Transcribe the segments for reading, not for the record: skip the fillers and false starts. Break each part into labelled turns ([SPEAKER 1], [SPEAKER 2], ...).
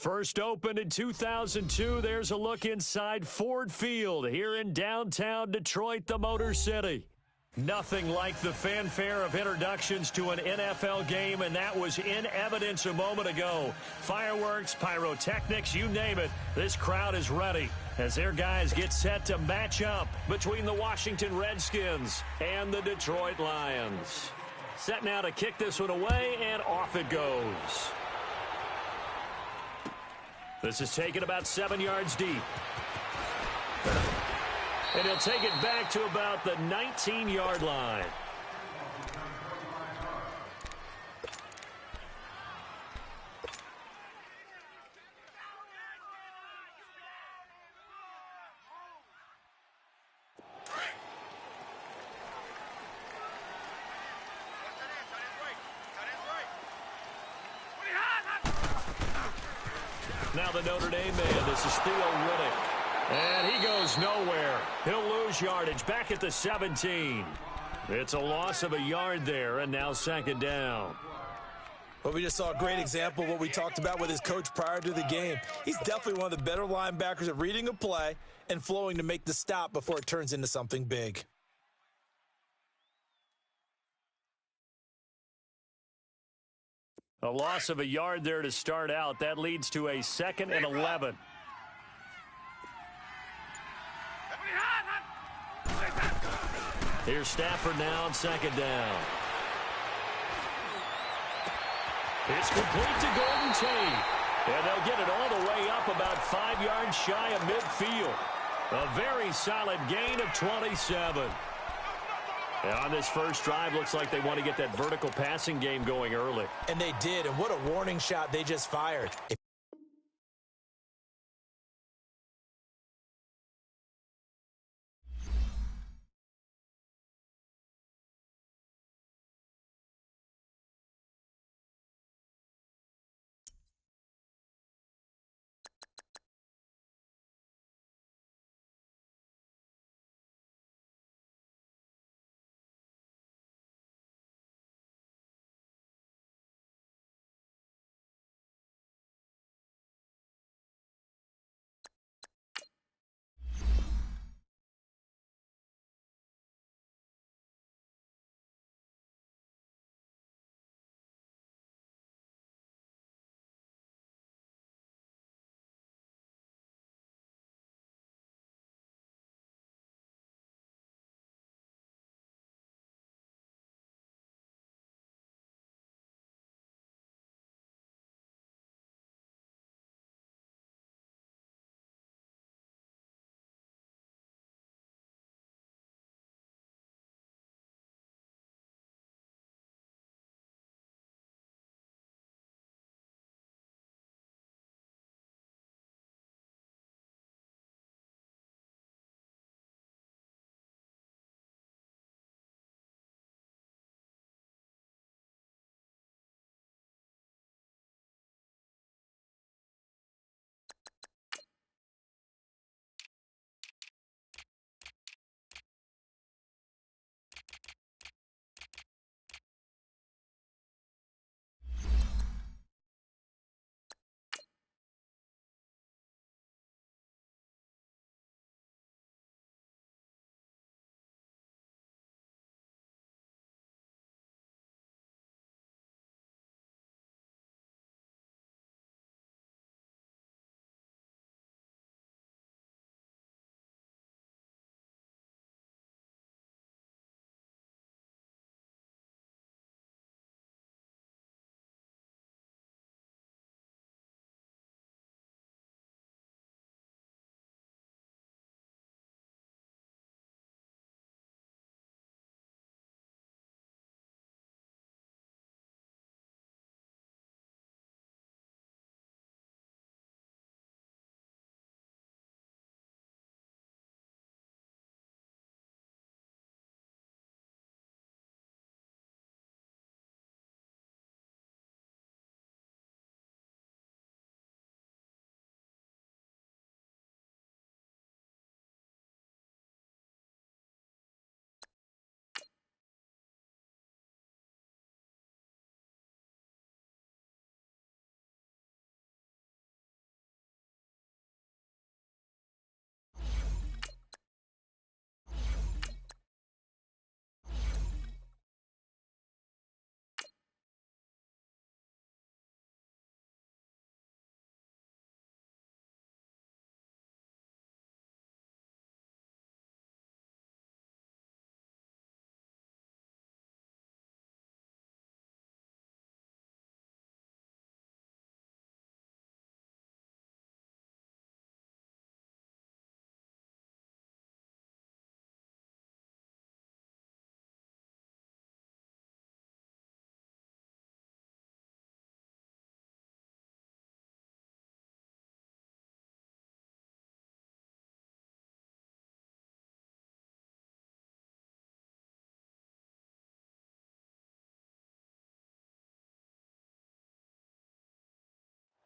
[SPEAKER 1] First opened in 2002, there's a look inside Ford Field here in downtown Detroit, the Motor City. Nothing like the fanfare of introductions to an NFL game, and that was in evidence a moment ago. Fireworks, pyrotechnics, you name it, this crowd is ready as their guys get set to match up between the Washington Redskins and the Detroit Lions. Set now to kick this one away, and off it goes. This is taken about 7 yards deep. And he'll take it back to about the 19-yard line. Now the Notre Dame man, this is Theo Riddick. And he goes nowhere. He'll lose yardage back at the 17. It's a loss of a yard there, and now second down.
[SPEAKER 2] Well, we just saw a great example of what we talked about with his coach prior to the game. He's definitely one of the better linebackers at reading a play and flowing to make the stop before it turns into something big.
[SPEAKER 1] A loss of a yard there to start out. That leads to a 2nd and 11. Here's Stafford now on second down. It's complete to Golden Tate. And they'll get it all the way up about 5 yards shy of midfield. A very solid gain of 27. And on this first drive, looks like they want to get that vertical passing game going early.
[SPEAKER 2] And they did, and what a warning shot they just fired.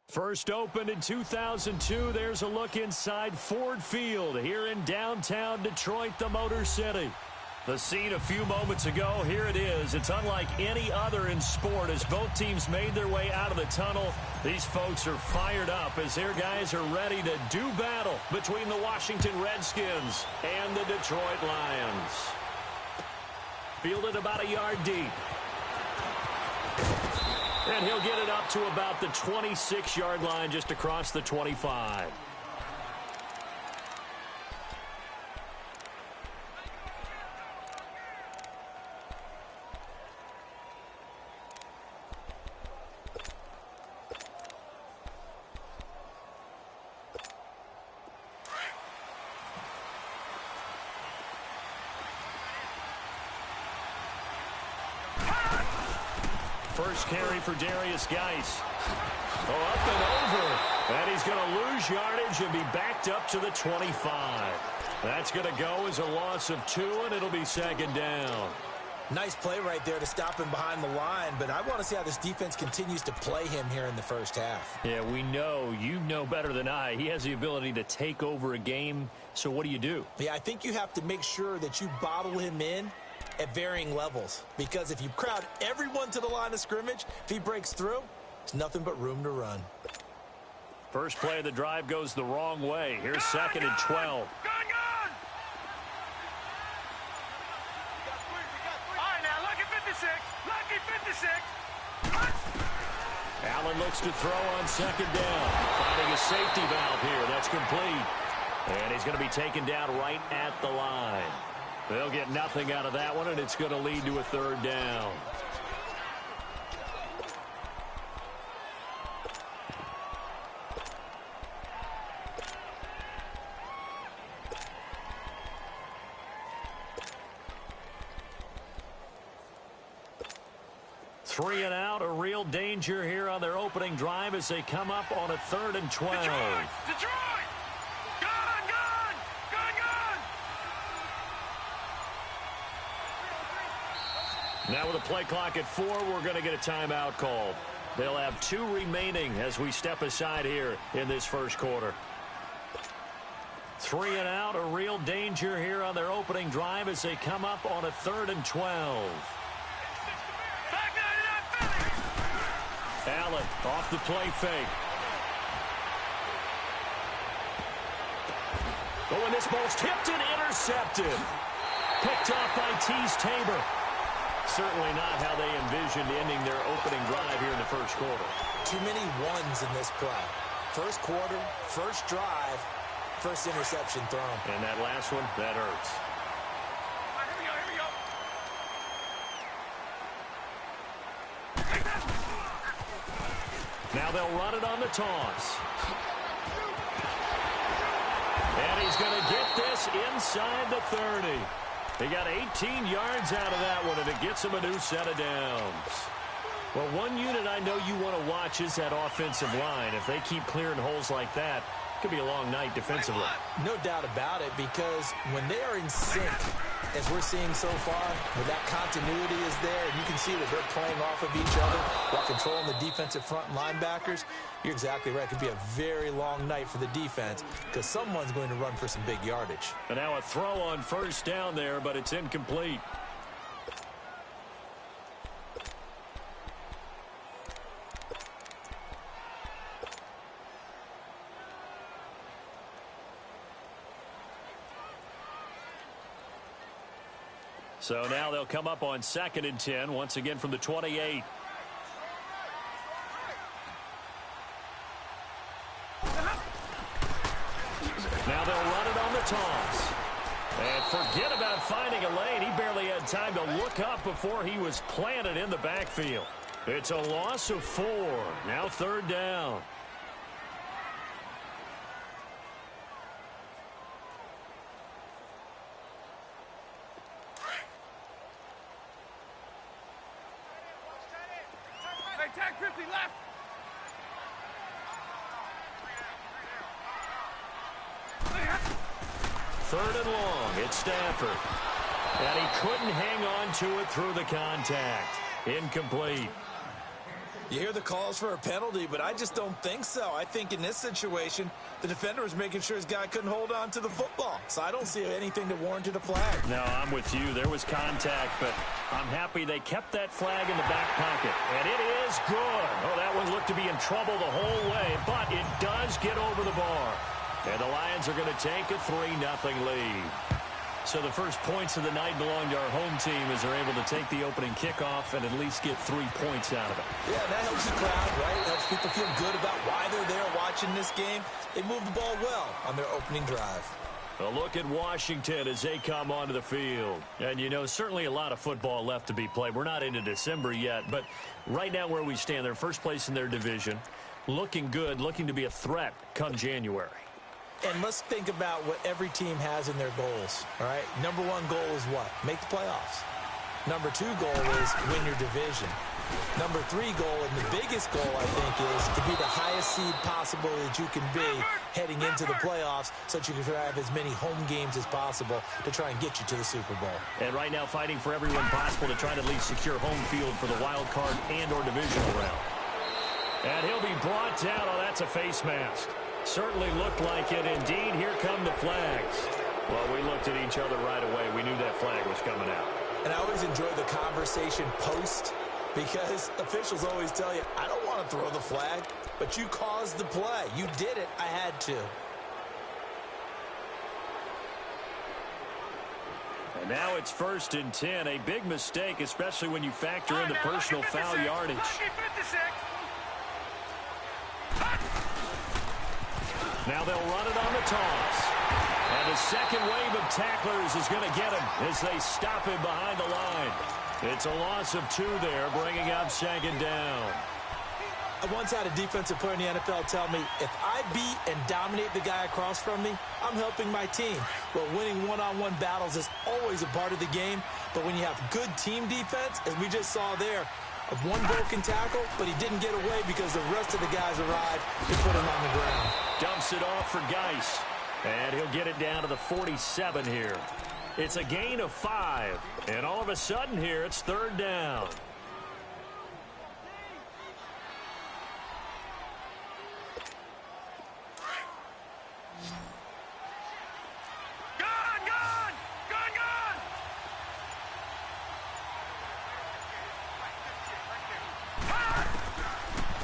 [SPEAKER 1] First opened in 2002, there's a look inside Ford Field here in downtown Detroit, the Motor City. The scene a few moments ago, here it is. It's unlike any other in sport as both teams made their way out of the tunnel. These folks are fired up as their guys are ready to do battle between the Washington Redskins and the Detroit Lions. Fielded about a yard deep. And he'll get it up to about the 26-yard line just across the 25. First carry for Darius Geis. Oh, up and over. And he's going to lose yardage and be backed up to the 25. That's going to go as a loss of 2, and it'll be second down.
[SPEAKER 2] Nice play right there to stop him behind the line, but I want to see how this defense continues to play him here in the first half.
[SPEAKER 1] Yeah, we know. You know better than I. He has the ability to take over a game, so what do?
[SPEAKER 2] Yeah, I think you have to make sure that you bottle him in at varying levels, because if you crowd everyone to the line of scrimmage, if he breaks through, there's nothing but room to run.
[SPEAKER 1] First play of the drive goes the wrong way. Here's second and 12.
[SPEAKER 3] All right, now, lucky 56. Lucky 56.
[SPEAKER 1] Allen looks to throw on second down. Finding a safety valve here. That's complete. And he's going to be taken down right at the line. They'll get nothing out of that one, and it's going to lead to a third down. Three and out, a real danger here on their opening drive as they come up on a 3rd and 12.
[SPEAKER 3] Detroit!
[SPEAKER 1] Now with a play clock at 4, we're going to get a timeout called. They'll have 2 remaining as we step aside here in this first quarter. 3 and out, a real danger here on their opening drive as they come up on a 3rd and 12. Allen off the play fake. Oh, and this ball's tipped and intercepted. Picked off by Tease Tabor. Certainly not how they envisioned ending their opening drive here in the first quarter.
[SPEAKER 2] Too many ones in this play. First quarter, first drive, first interception thrown.
[SPEAKER 1] And that last one, that hurts. Now they'll run it on the toss. And he's going to get this inside the 30. He got 18 yards out of that one, and it gets him a new set of downs. Well, one unit I know you want to watch is that offensive line. If they keep clearing holes like that, it could be a long night defensively.
[SPEAKER 2] No doubt about it, because when they are in sync, as we're seeing so far, when that continuity is there, and you can see that they're playing off of each other while controlling the defensive front linebackers, you're exactly right. It could be a very long night for the defense because someone's going to run for some big yardage.
[SPEAKER 1] And now a throw on first down there, but it's incomplete. So now they'll come up on 2nd and 10, once again from the 28. Now they'll run it on the toss. And forget about finding a lane. He barely had time to look up before he was planted in the backfield. It's a loss of 4. Now 3rd down.
[SPEAKER 3] Tag 50 left.
[SPEAKER 1] Third and long. It's Stafford. And he couldn't hang on to it through the contact. Incomplete.
[SPEAKER 2] You hear the calls for a penalty, but I just don't think so. I think in this situation, the defender was making sure his guy couldn't hold on to the football. So I don't see anything that warranted a flag.
[SPEAKER 1] No, I'm with you. There was contact, but I'm happy they kept that flag in the back pocket. And it is good. Oh, that one looked to be in trouble the whole way, but it does get over the bar. And the Lions are going to take a 3-0 lead. So the first points of the night belong to our home team as they're able to take the opening kickoff and at least get 3 points out of it.
[SPEAKER 2] Yeah, that helps the crowd, right? It helps people feel good about why they're there watching this game. They move the ball well on their opening drive.
[SPEAKER 1] A look at Washington as they come onto the field. And, you know, certainly a lot of football left to be played. We're not into December yet, but right now where we stand, they're first place in their division, looking good, looking to be a threat come January.
[SPEAKER 2] And let's think about what every team has in their goals, all right? Number 1 goal is what? Make the playoffs. Number 2 goal is win your division. Number 3 goal, and the biggest goal, I think, is to be the highest seed possible that you can be heading into the playoffs so that you can have as many home games as possible to try and get you to the Super Bowl.
[SPEAKER 1] And right now fighting for everyone possible to try to at least secure home field for the wild card and or divisional round. And he'll be brought down. Oh, that's a face mask. Certainly looked like it. Indeed, here come the flags. Well, we looked at each other right away. We knew that flag was coming out.
[SPEAKER 2] And I always enjoy the conversation post because officials always tell you, I don't want to throw the flag, but you caused the play. You did it. I had to.
[SPEAKER 1] And now it's 1st and 10. A big mistake, especially when you factor in the personal foul yardage. Now they'll run it on the toss. And the second wave of tacklers is going to get him as they stop him behind the line. It's a loss of 2 there, bringing up 2nd down.
[SPEAKER 2] I once had a defensive player in the NFL tell me, if I beat and dominate the guy across from me, I'm helping my team. Well, winning one-on-one battles is always a part of the game, but when you have good team defense, as we just saw there, one broken tackle, but he didn't get away because the rest of the guys arrived to put him on the ground.
[SPEAKER 1] Dumps it off for Geis, and he'll get it down to the 47 here. It's a gain of 5, and all of a sudden here, it's 3rd down.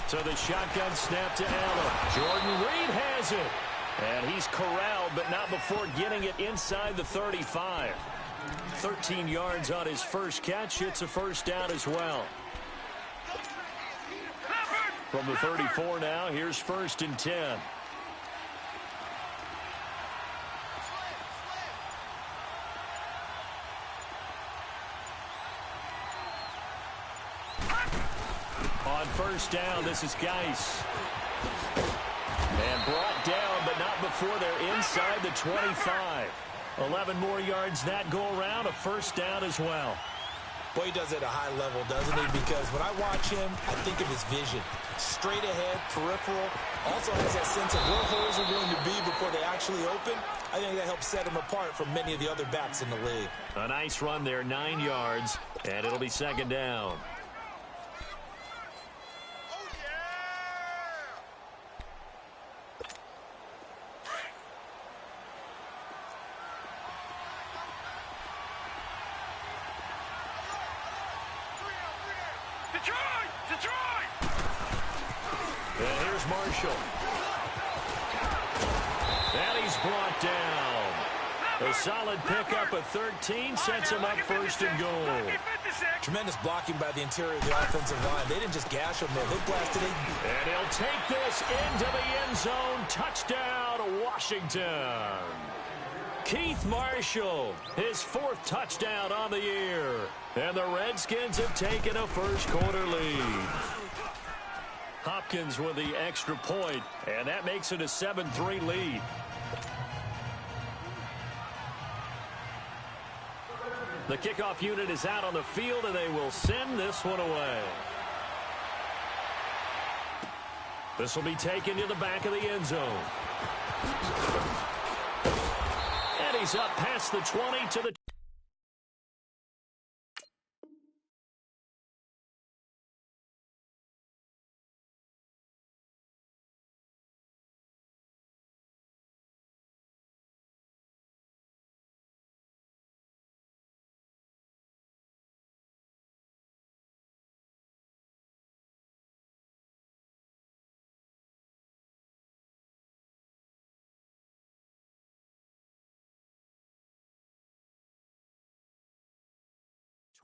[SPEAKER 1] So the shotgun snap to Allen. Jordan Reed has it. And he's corralled, but not before getting it inside the 35. 13 yards on his first catch. It's a 1st down as well. From the 34 now, here's 1st and 10. On 1st down, this is Geis. And brought down, but not before they're inside the 25. 11 more yards that go around, a 1st down as well.
[SPEAKER 2] Boy, he does it at a high level, doesn't he? Because when I watch him, I think of his vision. Straight ahead, peripheral. Also has that sense of where holes are going to be before they actually open. I think that helps set him apart from many of the other backs in the league.
[SPEAKER 1] A nice run there, 9 yards, and it'll be 2nd down.
[SPEAKER 3] Detroit!
[SPEAKER 1] And here's Marshall. And he's brought down. A solid pickup of 13 sets him up 1st and goal.
[SPEAKER 2] Tremendous blocking by the interior of the offensive line. They didn't just gash him there. They blasted it.
[SPEAKER 1] And he'll take this into the end zone. Touchdown, Washington. Keith Marshall, his 4th touchdown on the year. And the Redskins have taken a 1st quarter lead. Hopkins with the extra point, and that makes it a 7-3 lead. The kickoff unit is out on the field, and they will send this one away. This will be taken to the back of the end zone. And he's up past the 20 to the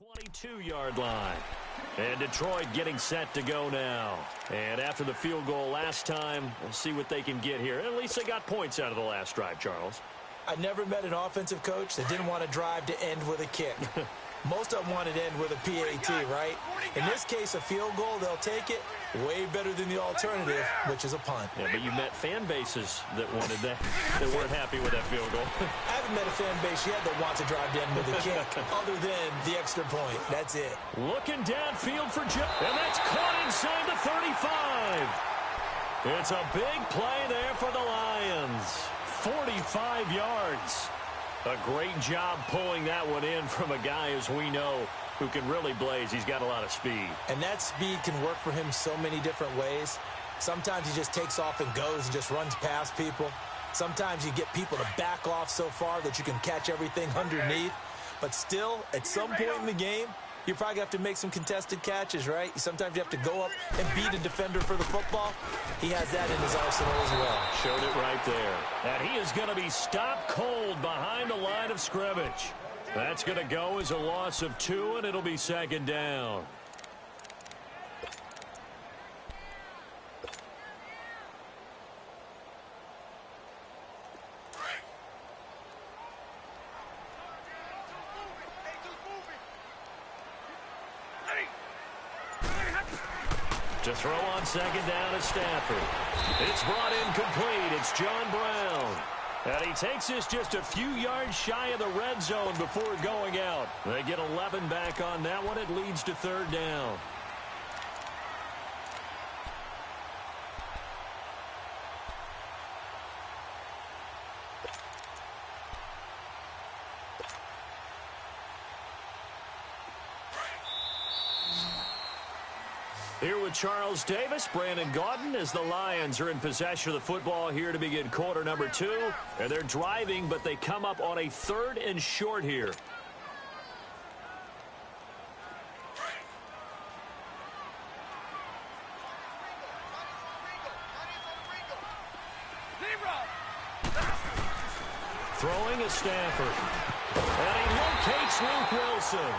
[SPEAKER 1] 22-yard line. And Detroit getting set to go now. And after the field goal last time, we'll see what they can get here. At least they got points out of the last drive, Charles.
[SPEAKER 2] I never met an offensive coach that didn't want to drive to end with a kick. Most of them wanted to end with a PAT, right? In this case, a field goal, they'll take it. Way better than the alternative, which is a punt.
[SPEAKER 1] Yeah, but you met fan bases that wanted that, that weren't happy with that field goal.
[SPEAKER 2] I haven't met a fan base yet that wants to drive to end with a kick, other than the extra point. That's it.
[SPEAKER 1] Looking downfield for Joe, and that's caught inside the 35. It's a big play there for the Lions. 45 yards. A great job pulling that one in from a guy, as we know, who can really blaze. He's got a lot of speed.
[SPEAKER 2] And that speed can work for him so many different ways. Sometimes he just takes off and goes and just runs past people. Sometimes you get people to back off so far that you can catch everything underneath. But still, at some point in the game, you probably have to make some contested catches, right? Sometimes you have to go up and beat a defender for the football. He has that in his arsenal as well.
[SPEAKER 1] Showed it right there. And he is going to be stopped cold behind the line of scrimmage. That's going to go as a loss of 2, and it'll be second down. To throw on second down is Stafford. It's brought in complete. It's John Brown. And he takes this just a few yards shy of the red zone before going out. They get 11 back on that one. It leads to third down. Here with Charles Davis, Brandon Gaudin, as the Lions are in possession of the football here to begin quarter number 2. And they're driving, but they come up on a 3rd and short here. Throwing is Stafford. And he locates Luke Wilson.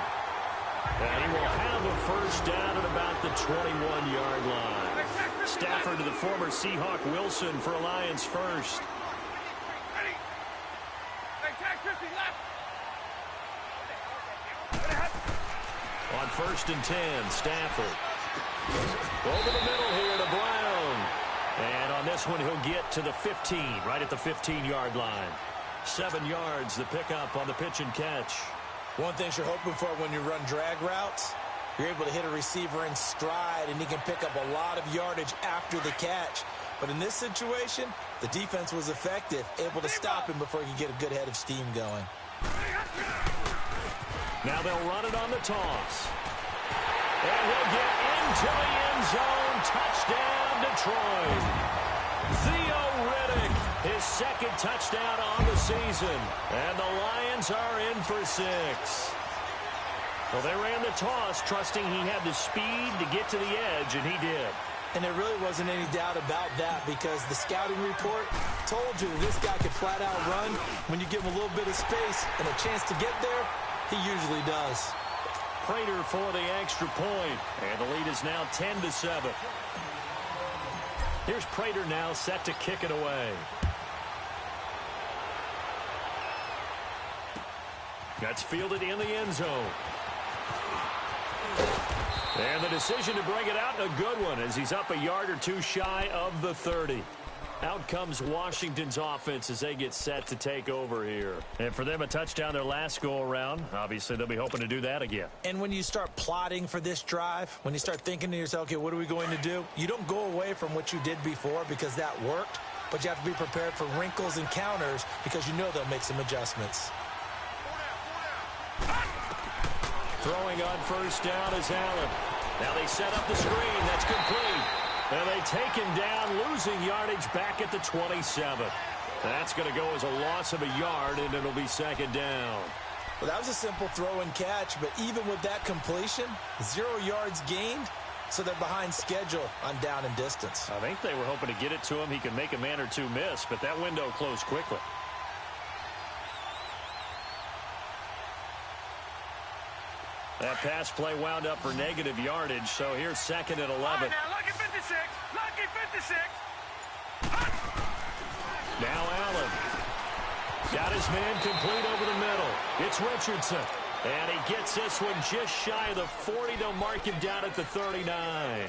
[SPEAKER 1] And he will have a first down at about the 21-yard line. Stafford to the former Seahawk Wilson for a Lions first. On 1st and 10, Stafford. Over the middle here to Brown. And on this one, he'll get to the 15, right at the 15-yard line. 7 yards, the pickup on the pitch and catch.
[SPEAKER 2] One thing you're hoping for when you run drag routes, you're able to hit a receiver in stride, and he can pick up a lot of yardage after the catch. But in this situation, the defense was effective, able to stop him before he could get a good head of steam going.
[SPEAKER 1] Now they'll run it on the toss. And he'll get into the end zone. Touchdown, Detroit. Theo Riddick, his second touchdown on the season. And the Lions are in for 6. Well, they ran the toss, trusting he had the speed to get to the edge, and he did.
[SPEAKER 2] And there really wasn't any doubt about that, because the scouting report told you this guy could flat out run. When you give him a little bit of space and a chance to get there, he usually does.
[SPEAKER 1] Prater for the extra point, and the lead is now 10-7. Here's Prater now set to kick it away. That's fielded in the end zone. And the decision to bring it out, a good one, as he's up a yard or two shy of the 30. Out comes Washington's offense as they get set to take over here. And for them, a touchdown their last go-around. Obviously, they'll be hoping to do that again.
[SPEAKER 2] And when you start plotting for this drive, when you start thinking to yourself, okay, what are we going to do? You don't go away from what you did before because that worked, but you have to be prepared for wrinkles and counters because you know they'll make some adjustments.
[SPEAKER 1] Throwing on first down is Allen. Now they set up the screen. That's complete. And they take him down, losing yardage back at the 27. That's going to go as a loss of a yard, and it'll be second down.
[SPEAKER 2] Well, that was a simple throw and catch, but even with that completion, 0 yards gained, so they're behind schedule on down and distance.
[SPEAKER 1] I think they were hoping to get it to him. He could make a man or two miss, but that window closed quickly. That pass play wound up for negative yardage, so here's 2nd and 11.
[SPEAKER 3] All right, now, lucky 56. Lucky 56.
[SPEAKER 1] Now Allen. Got his man complete over the middle. It's Richardson. And he gets this one just shy of the 40. They'll mark him down at the 39.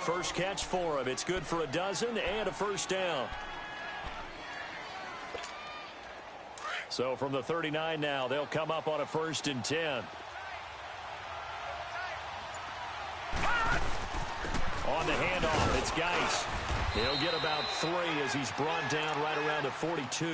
[SPEAKER 1] First catch for him. It's good for a dozen and a first down. So from the 39 now, they'll come up on a 1st and 10. On the handoff, it's Geis. He'll get about 3 as he's brought down right around the 42.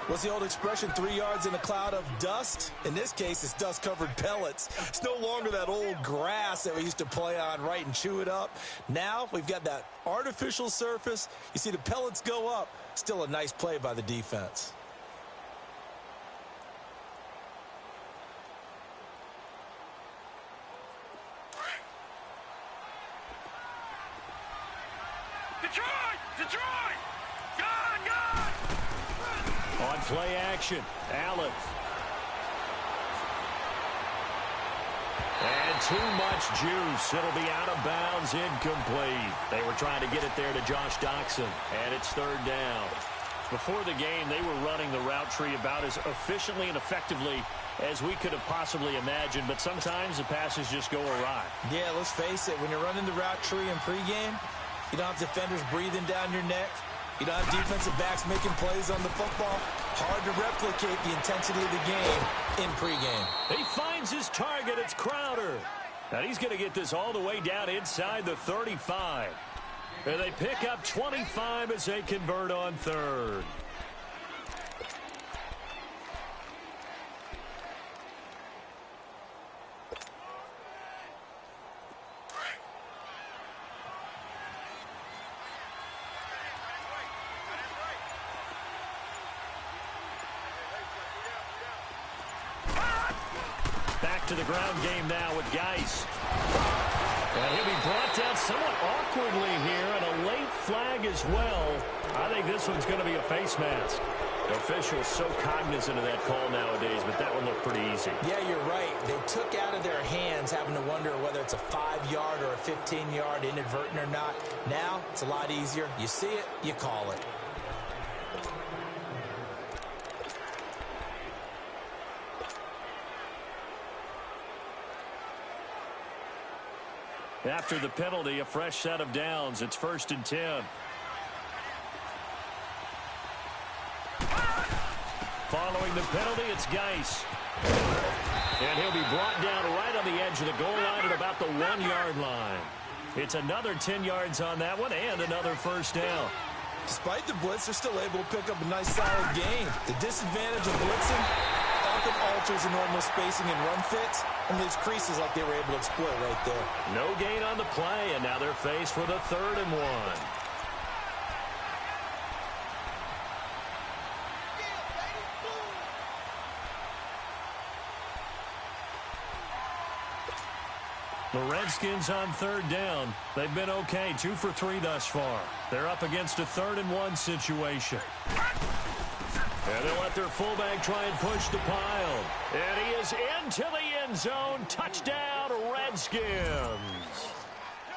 [SPEAKER 2] What's the old expression, 3 yards in a cloud of dust? In this case, it's dust-covered pellets. It's no longer that old grass that we used to play on, right, and chew it up. Now we've got that artificial surface. You see the pellets go up. Still a nice play by the defense.
[SPEAKER 3] Detroit! Detroit! Gone! Gone!
[SPEAKER 1] On play action, Allen. And too much juice. It'll be out of bounds, incomplete. They were trying to get it there to Josh Doxson, and it's 3rd down. Before the game, they were running the route tree about as efficiently and effectively as we could have possibly imagined, but sometimes the passes just go awry.
[SPEAKER 2] Yeah, let's face it, when you're running the route tree in pregame, you don't have defenders breathing down your neck. You don't have defensive backs making plays on the football. Hard to replicate the intensity of the game in pregame.
[SPEAKER 1] He finds his target. It's Crowder. And he's going to get this all the way down inside the 35. And they pick up 25 as they convert on 3rd. Back to the ground game now with Geis. And he'll be brought down somewhat awkwardly here, and a late flag as well. I think this one's going to be a face mask. Officials so cognizant of that call nowadays, but that one looked pretty easy.
[SPEAKER 2] Yeah, you're right. They took out of their hands having to wonder whether it's a 5-yard or a 15-yard inadvertent or not. Now, it's a lot easier. You see it, you call it.
[SPEAKER 1] After the penalty, a fresh set of downs. It's 1st and 10. Following the penalty, it's Geis. And he'll be brought down right on the edge of the goal line at about the 1-yard line. It's another 10 yards on that one and another first down.
[SPEAKER 2] Despite the blitz, they're still able to pick up a nice, solid gain. The disadvantage of blitzing often alters the normal spacing and run fits, and leaves creases like they were able to exploit right there.
[SPEAKER 1] No gain on the play, and now they're faced with a 3rd and 1. The Redskins on 3rd down. They've been okay, 2 for 3 thus far. They're up against a 3rd and 1 situation. And they'll let their fullback try and push the pile. And he is into the end zone. Touchdown, Redskins.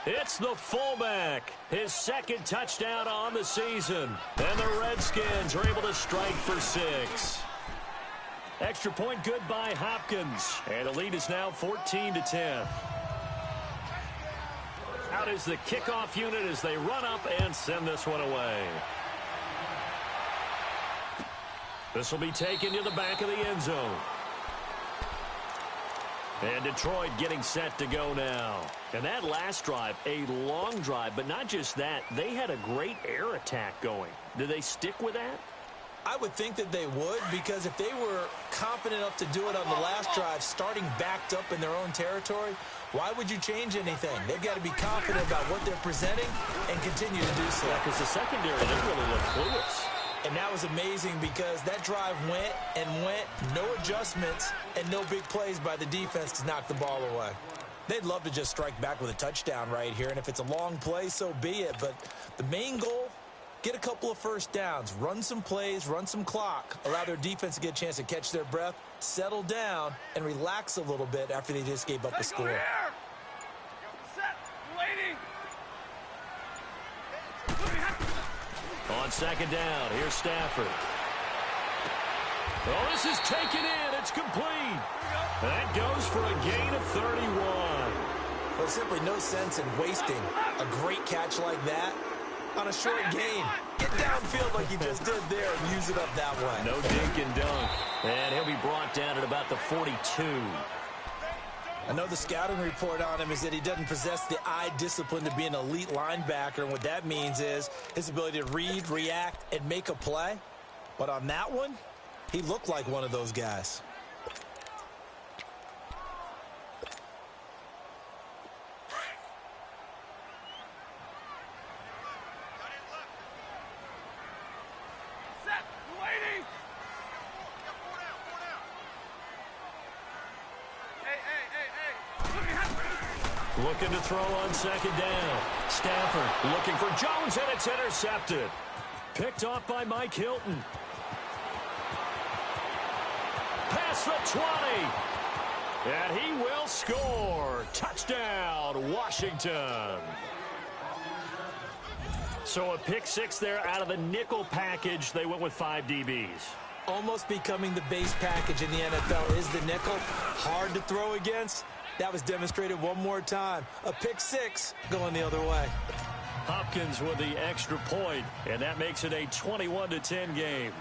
[SPEAKER 1] It's the fullback. His 2nd touchdown on the season. And the Redskins are able to strike for 6. Extra point good by Hopkins. And the lead is now 14-10. Out is the kickoff unit as they run up and send this one away. This will be taken to the back of the end zone. And Detroit getting set to go now. And that last drive, a long drive, but not just that. They had a great air attack going. Do they stick with that?
[SPEAKER 2] I would think that they would, because if they were confident enough to do it on the last drive, starting backed up in their own territory, why would you change anything? They've got to be confident about what they're presenting and continue to do so.
[SPEAKER 1] Yeah, because the secondary, they really look clueless.
[SPEAKER 2] And that was amazing because that drive went and went, no adjustments, and no big plays by the defense to knock the ball away. They'd love to just strike back with a touchdown right here, and if it's a long play, so be it. But the main goal, get a couple of first downs, run some plays, run some clock, allow their defense to get a chance to catch their breath, settle down, and relax a little bit after they just gave up a score.
[SPEAKER 3] Here. Set. Waiting.
[SPEAKER 1] On second down, here's Stafford. Oh, this is taken in. It's complete. That goes for a gain of 31.
[SPEAKER 2] Well, there's simply no sense in wasting a great catch like that on a short gain. Get downfield like you just did there and use it up that way.
[SPEAKER 1] No dink and dunk. And he'll be brought down at about the 42.
[SPEAKER 2] I know the scouting report on him is that he doesn't possess the eye discipline to be an elite linebacker, and what that means is his ability to read, react, and make a play. But on that one, he looked like one of those guys.
[SPEAKER 3] Set. Waiting. Hey.
[SPEAKER 1] Looking to throw on second down. Stafford looking for Jones, and it's intercepted. Picked off by Mike Hilton. Past the 20. And he will score. Touchdown, Washington. So a pick six there out of the nickel package. They went with 5 DBs.
[SPEAKER 2] Almost becoming the base package in the NFL is the nickel. Hard to throw against. That was demonstrated one more time. A pick six going the other way.
[SPEAKER 1] Hopkins with the extra point, and that makes it a 21-10 game.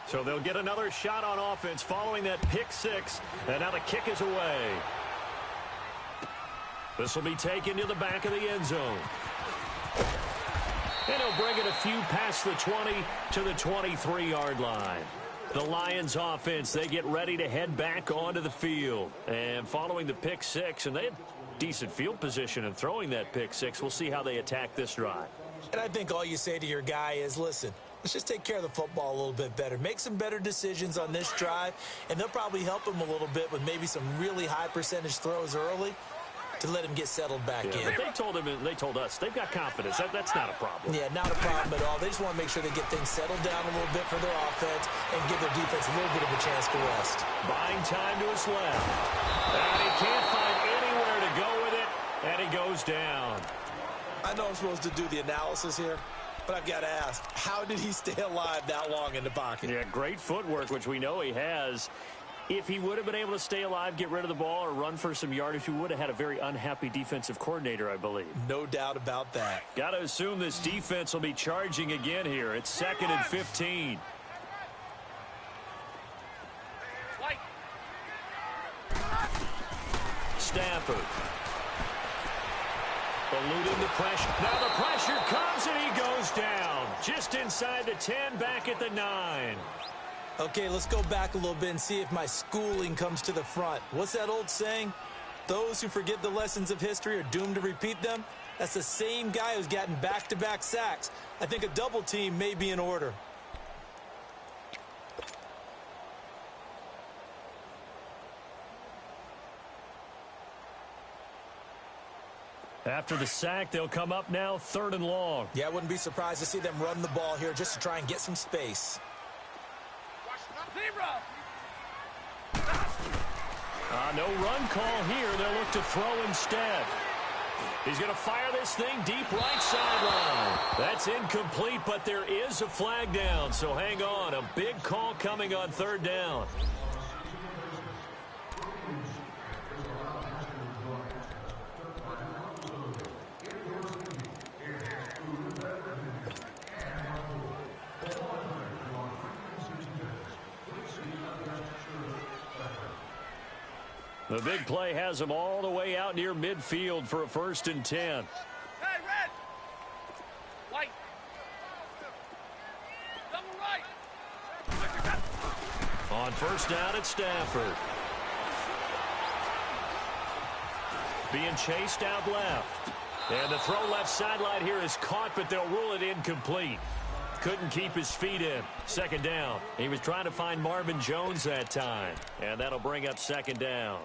[SPEAKER 1] So they'll get another shot on offense following that pick six, and now the kick is away. This will be taken to the back of the end zone. And he'll bring it a few past the 20 to the 23-yard line. The Lions offense, they get ready to head back onto the field. And following the pick six, and they had decent field position in throwing that pick six. We'll see how they attack this drive.
[SPEAKER 2] And I think all you say to your guy is, listen, let's just take care of the football a little bit better. Make some better decisions on this drive, and they'll probably help him a little bit with maybe some really high percentage throws early to let him get settled back in.
[SPEAKER 1] But they told us they've got confidence. That's not a problem.
[SPEAKER 2] Yeah, not a problem at all. They just want to make sure they get things settled down a little bit for their offense and give their defense a little bit of a chance to rest.
[SPEAKER 1] Buying time to his left. And he can't find anywhere to go with it, and he goes down.
[SPEAKER 2] I know I'm supposed to do the analysis here, but I've got to ask, how did he stay alive that long in the pocket?
[SPEAKER 1] Yeah, great footwork, which we know he has. If he would have been able to stay alive, get rid of the ball, or run for some yardage, he would have had a very unhappy defensive coordinator, I believe.
[SPEAKER 2] No doubt about that.
[SPEAKER 1] Got to assume this defense will be charging again here. It's 2nd and 15. Stafford. Eluding the pressure. Now the pressure comes and he goes down. Just inside the 10, back at the 9.
[SPEAKER 2] Okay, let's go back a little bit and see if my schooling comes to the front. What's that old saying? Those who forget the lessons of history are doomed to repeat them. That's the same guy who's gotten back-to-back sacks. I think a double team may be in order.
[SPEAKER 1] After the sack, they'll come up now 3rd and long.
[SPEAKER 2] Yeah, I wouldn't be surprised to see them run the ball here just to try and get some space.
[SPEAKER 1] No run call here. They'll look to throw instead. He's going to fire this thing deep right sideline. That's incomplete, but there is a flag down, so hang on. A big call coming on 3rd down. The big play has him all the way out near midfield for a 1st and 10.
[SPEAKER 3] Hey, red. White. Double right.
[SPEAKER 1] On 1st down at Stafford. Being chased out left. And the throw left sideline here is caught, but they'll rule it incomplete. Couldn't keep his feet in. 2nd down. He was trying to find Marvin Jones that time. And that'll bring up 2nd down.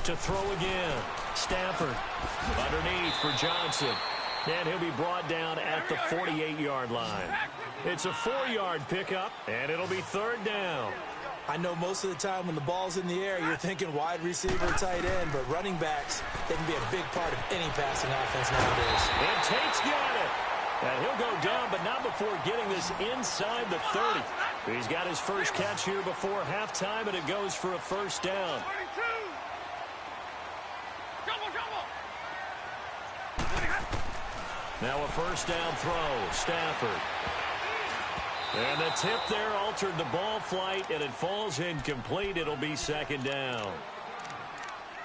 [SPEAKER 1] To throw again. Stafford underneath for Johnson. And he'll be brought down at the 48-yard line. It's a 4-yard pickup, and it'll be third down.
[SPEAKER 2] I know most of the time when the ball's in the air, you're thinking wide receiver, tight end, but running backs, they can be a big part of any passing offense nowadays.
[SPEAKER 1] And Tate's got it. And he'll go down, but not before getting this inside the 30. He's got his first catch here before halftime, and it goes for a first down.
[SPEAKER 3] 32. Double.
[SPEAKER 1] Now a first down throw. Stafford. And the tip there altered the ball flight, and it falls incomplete. It'll be second down.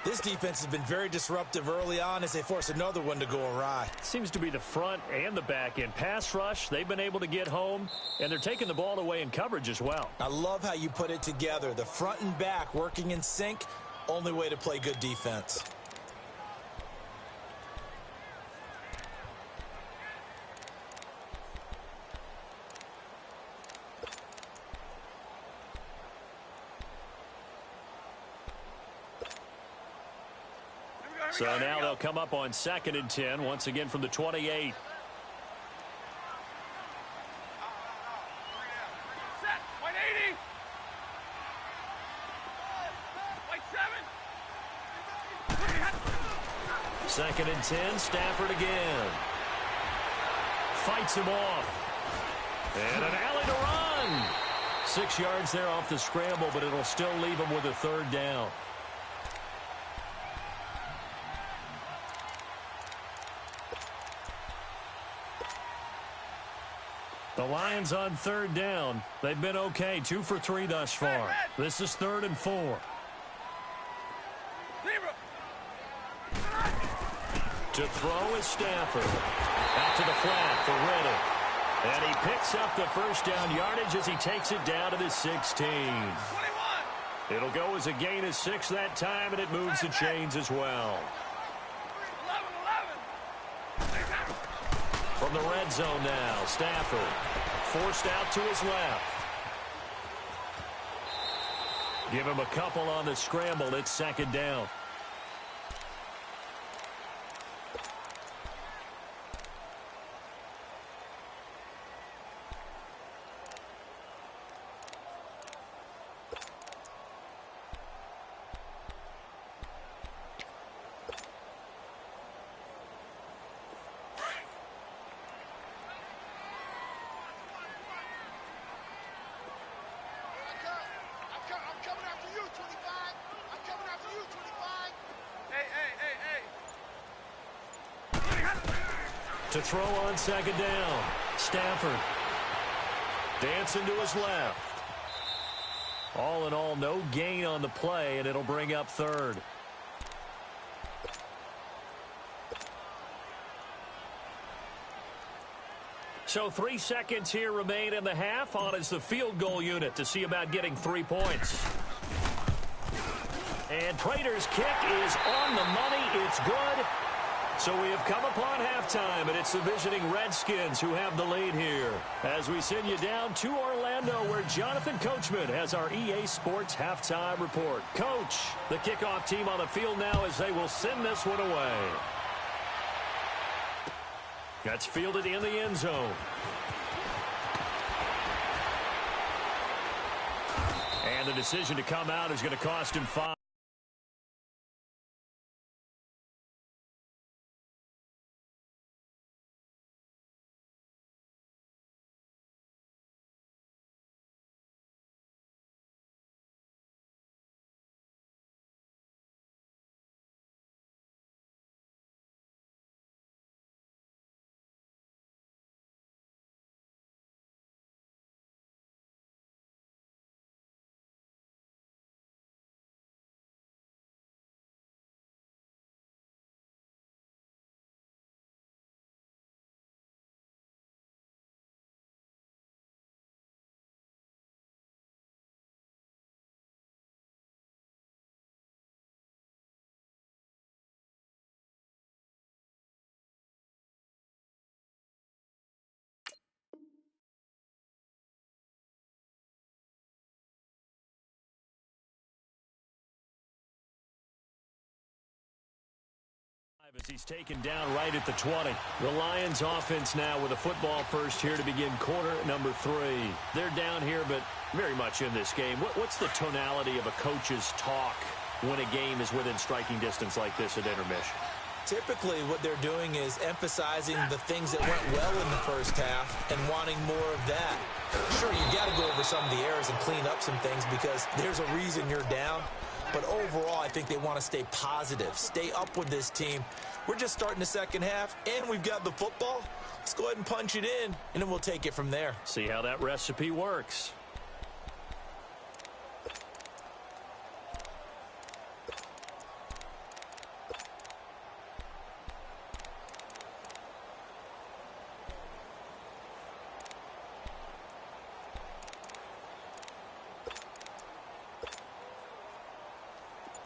[SPEAKER 2] This defense has been very disruptive early on as they force another one to go awry.
[SPEAKER 1] Seems to be the front and the back end. Pass rush, they've been able to get home, and they're taking the ball away in coverage as well.
[SPEAKER 2] I love how you put it together. The front and back working in sync, only way to play good defense.
[SPEAKER 1] So now they'll come up on 2nd and 10, once again from the 28.
[SPEAKER 3] Set. White 80. White 7.
[SPEAKER 1] 2nd and 10, Stafford again. Fights him off. And an alley to run. 6 yards there off the scramble, but it'll still leave him with a third down. The Lions on third down. They've been okay, 2 for 3 thus far. This is 3rd and 4. To throw is Stafford. Out to the flat for Reddick. And he picks up the first down yardage as he takes it down to the 16.
[SPEAKER 3] 21.
[SPEAKER 1] It'll go as a gain of 6 that time, and it moves the chains as well.
[SPEAKER 3] 11.
[SPEAKER 1] From the red zone now, Stafford forced out to his left. Give him a couple on the scramble. It's 2nd down. To throw on 2nd down. Stafford dancing to his left. All in all, no gain on the play, and it'll bring up 3rd. So 3 seconds here remain in the half. On is the field goal unit to see about getting 3 points. And Prater's kick is on the money. It's good. So we have come upon halftime, and it's the visiting Redskins who have the lead here. As we send you down to Orlando, where Jonathan Coachman has our EA Sports halftime report. Coach, the kickoff team on the field now as they will send this one away. That's fielded in the end zone. And the decision to come out is going to cost him 5. As he's taken down right at the 20. The Lions offense now with a football first here to begin quarter number 3. They're down here, but very much in this game. What's the tonality of a coach's talk when a game is within striking distance like this at intermission?
[SPEAKER 2] Typically, what they're doing is emphasizing the things that went well in the first half and wanting more of that. Sure, you got to go over some of the errors and clean up some things because there's a reason you're down. But overall, I think they want to stay positive, stay up with this team. We're just starting the second half, and we've got the football. Let's go ahead and punch it in, and then we'll take it from there.
[SPEAKER 1] See how that recipe works.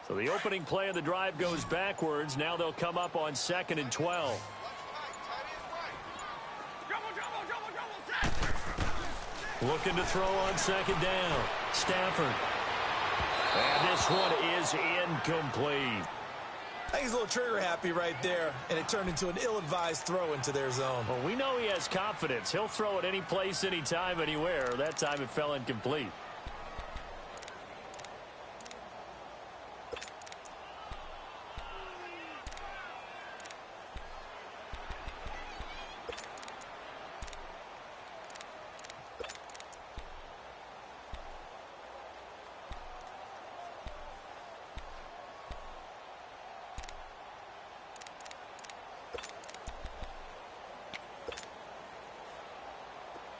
[SPEAKER 1] So the opening play of the drive goes backwards. Now they'll come up on 2nd and 12. Looking to throw on 2nd down. Stafford. And this one is incomplete.
[SPEAKER 2] I think he's a little trigger happy right there, and it turned into an ill-advised throw into their zone.
[SPEAKER 1] Well, we know he has confidence. He'll throw it any place, anytime, anywhere. That time it fell incomplete.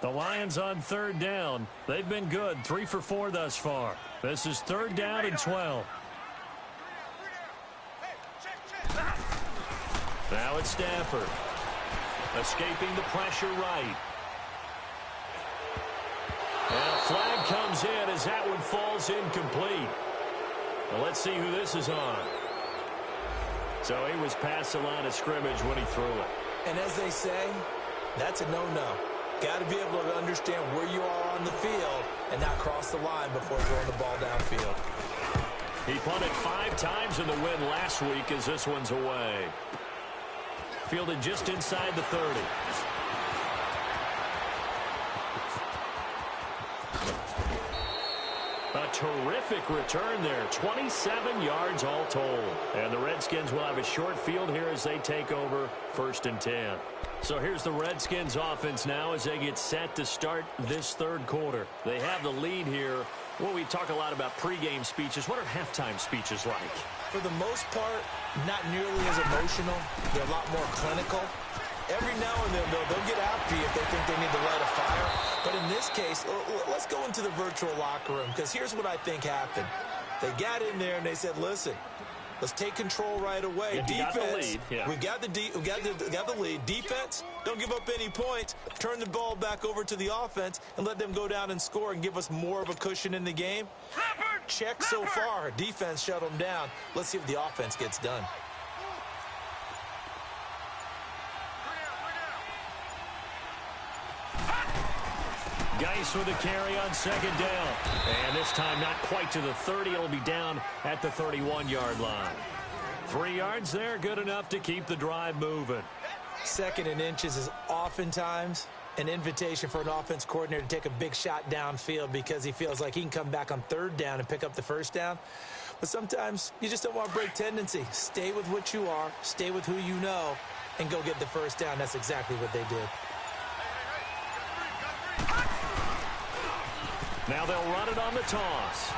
[SPEAKER 1] The Lions on 3rd down. They've been good, 3 for 4 thus far. This is 3rd down and 12. Now it's Stafford. Escaping the pressure right. And a flag comes in as that one falls incomplete. Well, let's see who this is on. So he was past the line of scrimmage when he threw it.
[SPEAKER 2] And as they say, that's a no-no. Got to be able to understand where you are on the field and not cross the line before throwing the ball downfield.
[SPEAKER 1] He punted 5 times in the win last week as this one's away. Fielded just inside the 30. A terrific return there. 27 yards all told. And the Redskins will have a short field here as they take over 1st and 10. So here's the Redskins offense now as they get set to start this 3rd quarter. They have the lead here. Well, we talk a lot about pregame speeches. What are halftime speeches like?
[SPEAKER 2] For the most part, not nearly as emotional. They're a lot more clinical. Every now and then, they'll get after you if they think they need to light a fire. But in this case, let's go into the virtual locker room because here's what I think happened. They got in there and they said, listen, let's take control right away. Defense, we got the lead. Defense, don't give up any points. Turn the ball back over to the offense and let them go down and score and give us more of a cushion in the game. Check so far. Defense shut them down. Let's see if the offense gets done.
[SPEAKER 1] Geis with a carry on 2nd down. And this time not quite to the 30. It'll be down at the 31-yard line. 3 yards there, good enough to keep the drive moving.
[SPEAKER 2] 2nd and inches is oftentimes an invitation for an offense coordinator to take a big shot downfield because he feels like he can come back on 3rd down and pick up the 1st down. But sometimes you just don't want to break tendency. Stay with what you are, stay with who you know, and go get the 1st down. That's exactly what they did.
[SPEAKER 1] Now they'll run it on the toss.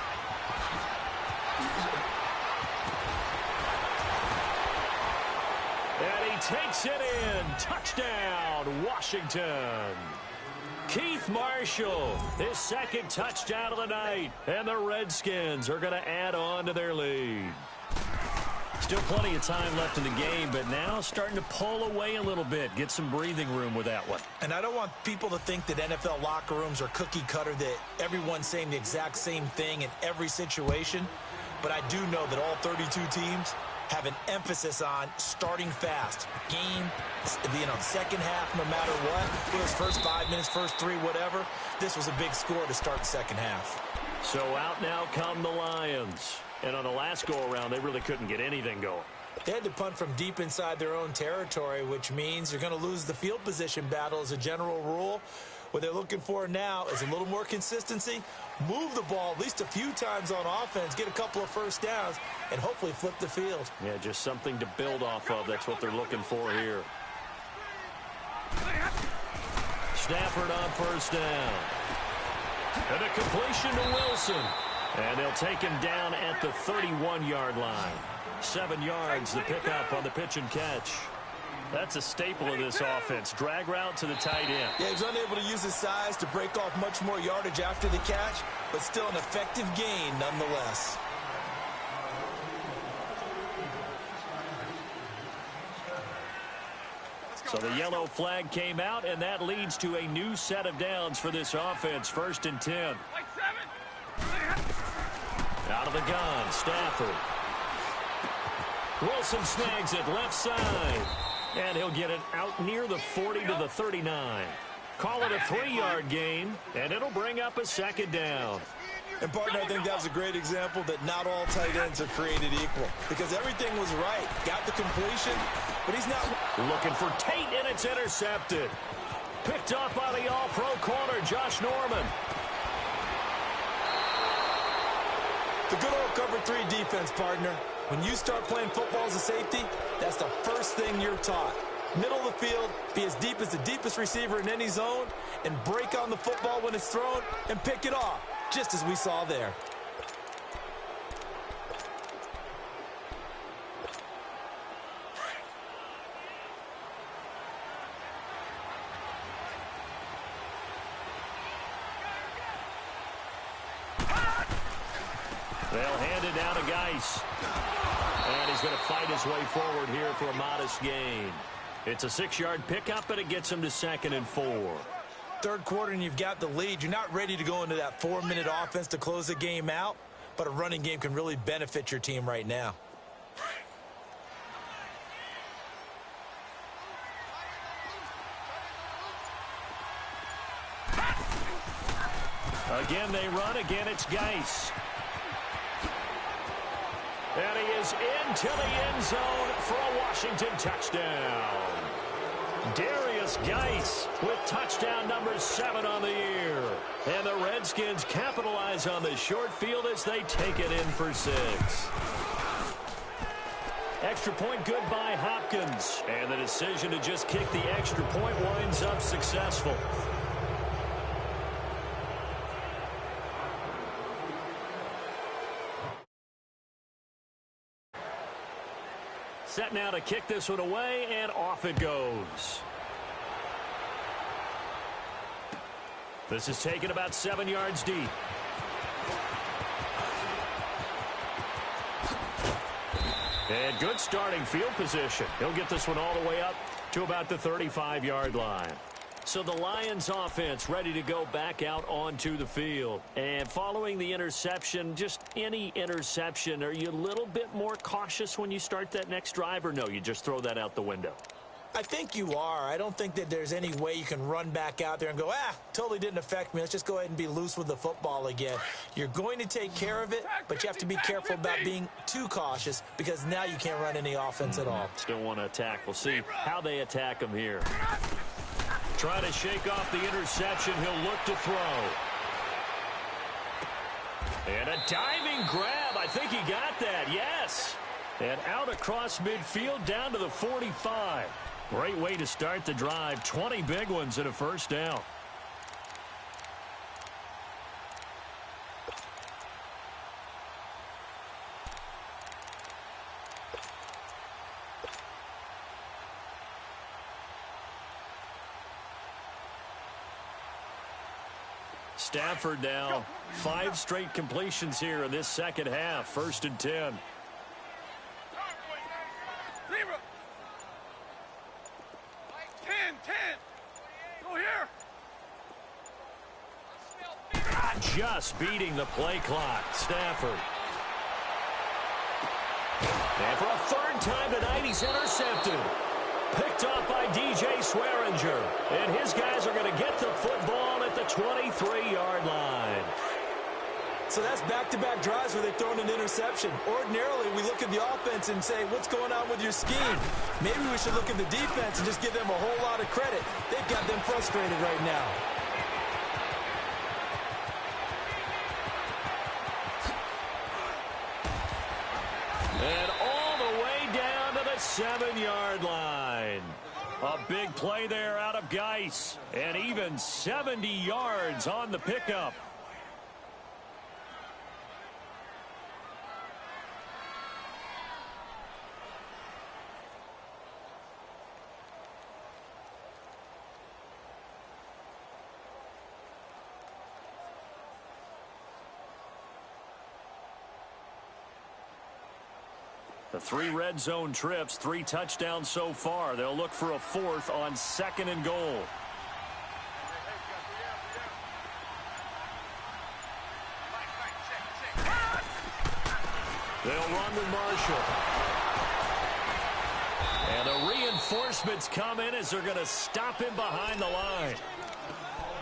[SPEAKER 1] And he takes it in. Touchdown, Washington. Keith Marshall, his 2nd touchdown of the night. And the Redskins are going to add on to their lead. Still plenty of time left in the game, but now starting to pull away a little bit. Get some breathing room with that one.
[SPEAKER 2] And I don't want people to think that NFL locker rooms are cookie cutter, that everyone's saying the exact same thing in every situation. But I do know that all 32 teams have an emphasis on starting fast. Game, second half, no matter what. For those first 5 minutes, first 3, whatever. This was a big score to start the second half.
[SPEAKER 1] So out now come the Lions. And on the last go-around, they really couldn't get anything going.
[SPEAKER 2] They had to punt from deep inside their own territory, which means you're going to lose the field position battle as a general rule. What they're looking for now is a little more consistency, move the ball at least a few times on offense, get a couple of first downs, and hopefully flip the field.
[SPEAKER 1] Yeah, just something to build off of. That's what they're looking for here. Stafford on first down. And a completion to Wilson. And they'll take him down at the 31-yard line. 7 yards, the pickup on the pitch and catch. That's a staple of this offense. Drag route to the tight end.
[SPEAKER 2] Yeah, he's unable to use his size to break off much more yardage after the catch, but still an effective gain nonetheless.
[SPEAKER 1] So the yellow flag came out, and that leads to a new set of downs for this offense. 1st and 10. Out of the gun, Stafford. Wilson snags it left side. And he'll get it out near the 40 to the 39. Call it a 3-yard gain, and it'll bring up a 2nd down.
[SPEAKER 2] And, partner, I think that was a great example that not all tight ends are created equal. Because everything was right. Got the completion, but he's not
[SPEAKER 1] looking for Tate, and it's intercepted. Picked up by the all-pro corner, Josh Norman.
[SPEAKER 2] The good old cover 3 defense, partner. When you start playing football as a safety, that's the first thing you're taught. Middle of the field, be as deep as the deepest receiver in any zone, and break on the football when it's thrown and pick it off, just as we saw there.
[SPEAKER 1] They'll hand it down to Geis. And he's going to fight his way forward here for a modest gain. It's a 6-yard pickup, and it gets him to 2nd and 4.
[SPEAKER 2] Third quarter, and you've got the lead. You're not ready to go into that 4-minute offense to close the game out, but a running game can really benefit your team right now.
[SPEAKER 1] Again, they run. Again, it's Geis. And he is into the end zone for a Washington touchdown. Darius Geis with touchdown number 7 on the year. And the Redskins capitalize on the short field as they take it in for 6. Extra point good by Hopkins. And the decision to just kick the extra point winds up successful. Set now to kick this one away, and off it goes. This is taken about 7 yards deep. And good starting field position. He'll get this one all the way up to about the 35-yard line. So the Lions offense ready to go back out onto the field. And following the interception, just any interception, are you a little bit more cautious when you start that next drive, or no, you just throw that out the window?
[SPEAKER 2] I think you are. I don't think that there's any way you can run back out there and go, totally didn't affect me. Let's just go ahead and be loose with the football again. You're going to take care of it, but you have to be careful about being too cautious because now you can't run any offense at all.
[SPEAKER 1] Still want to attack. We'll see how they attack him here. Trying to shake off the interception. He'll look to throw. And a diving grab. I think he got that. Yes. And out across midfield down to the 45. Great way to start the drive. 20 big ones and a first down. Stafford now 5 straight completions here in this second half. 1st and 10.
[SPEAKER 3] 10, 10. Go here.
[SPEAKER 1] Just beating the play clock. Stafford. And for a 3rd time tonight, he's intercepted. Picked off by DJ Swearinger. And his guys are going to get the football at the 23-yard line.
[SPEAKER 2] So that's back-to-back drives where they've thrown an interception. Ordinarily, we look at the offense and say, what's going on with your scheme? Maybe we should look at the defense and just give them a whole lot of credit. They've got them frustrated right now.
[SPEAKER 1] And all the way down to the 7-yard line. A big play there out of Geis. And even 70 yards on the pickup. The 3 red zone trips, 3 touchdowns so far. They'll look for a 4th on 2nd and goal. They'll run with Marshall. And the reinforcements come in as they're going to stop him behind the line.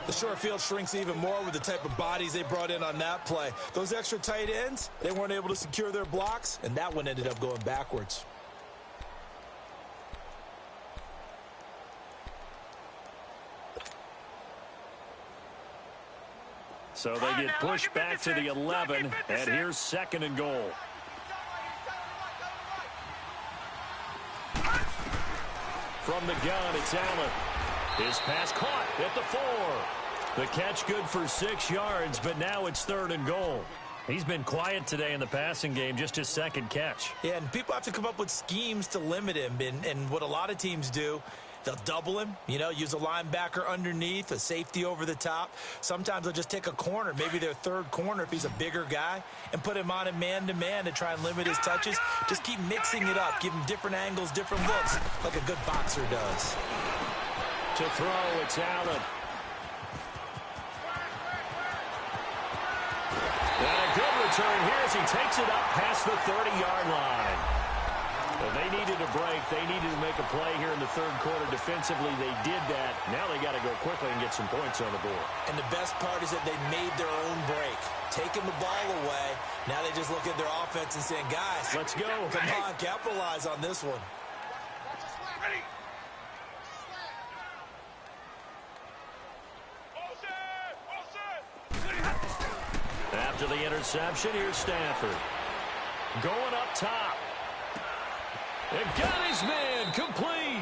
[SPEAKER 2] The short field shrinks even more with the type of bodies they brought in on that play. Those extra tight ends, they weren't able to secure their blocks, and that one ended up going backwards.
[SPEAKER 1] So they get pushed back to the 11, and here's 2nd and goal. From the gun, it's Allen. His pass caught at the 4. The catch good for 6 yards, but now it's 3rd and goal. He's been quiet today in the passing game, just his 2nd catch.
[SPEAKER 2] Yeah, and people have to come up with schemes to limit him, and what a lot of teams do, they'll double him, use a linebacker underneath, a safety over the top. Sometimes they'll just take a corner, maybe their 3rd corner if he's a bigger guy, and put him on a man-to-man to try and limit his touches. Just keep mixing it up, give him different angles, different looks, like a good boxer does.
[SPEAKER 1] To throw, it's Allen. And a good return here as he takes it up past the 30-yard line. Well, they needed a break. They needed to make a play here in the 3rd quarter. Defensively, they did that. Now they got to go quickly and get some points on the board.
[SPEAKER 2] And the best part is that they made their own break. Taking the ball away. Now they just look at their offense and saying, guys,
[SPEAKER 1] let's go.
[SPEAKER 2] Come on, capitalize on this one.
[SPEAKER 3] Ready.
[SPEAKER 1] After the interception, here's Stafford. Going up top. And got his man complete.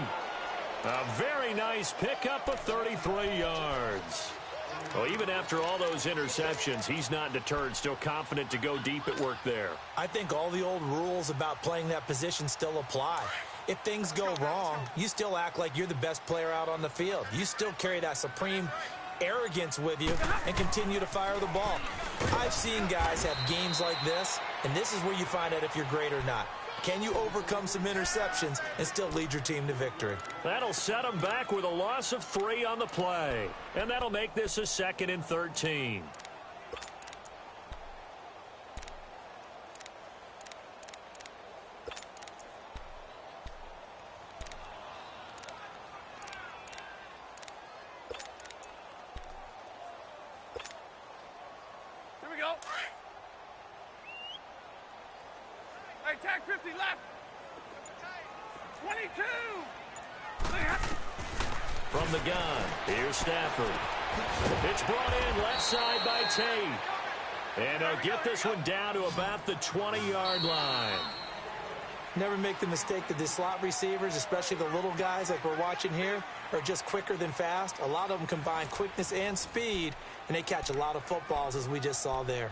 [SPEAKER 1] A very nice pickup of 33 yards. Well, even after all those interceptions, he's not deterred, still confident to go deep at work there.
[SPEAKER 2] I think all the old rules about playing that position still apply. If things go wrong, you still act like you're the best player out on the field. You still carry that supreme arrogance with you and continue to fire the ball. I've seen guys have games like this, and this is where you find out if you're great or not. Can you overcome some interceptions and still lead your team to victory?
[SPEAKER 1] That'll set them back with a loss of 3 on the play. And that'll make this a 2nd and 13.
[SPEAKER 3] Here we go. Hey, tag 50 left. 22.
[SPEAKER 1] From the gun, here's Stafford. It's brought in left side by Tate. And get this one down to about the 20-yard line.
[SPEAKER 2] Never make the mistake that the slot receivers, especially the little guys like we're watching here, are just quicker than fast. A lot of them combine quickness and speed, and they catch a lot of footballs, as we just saw there.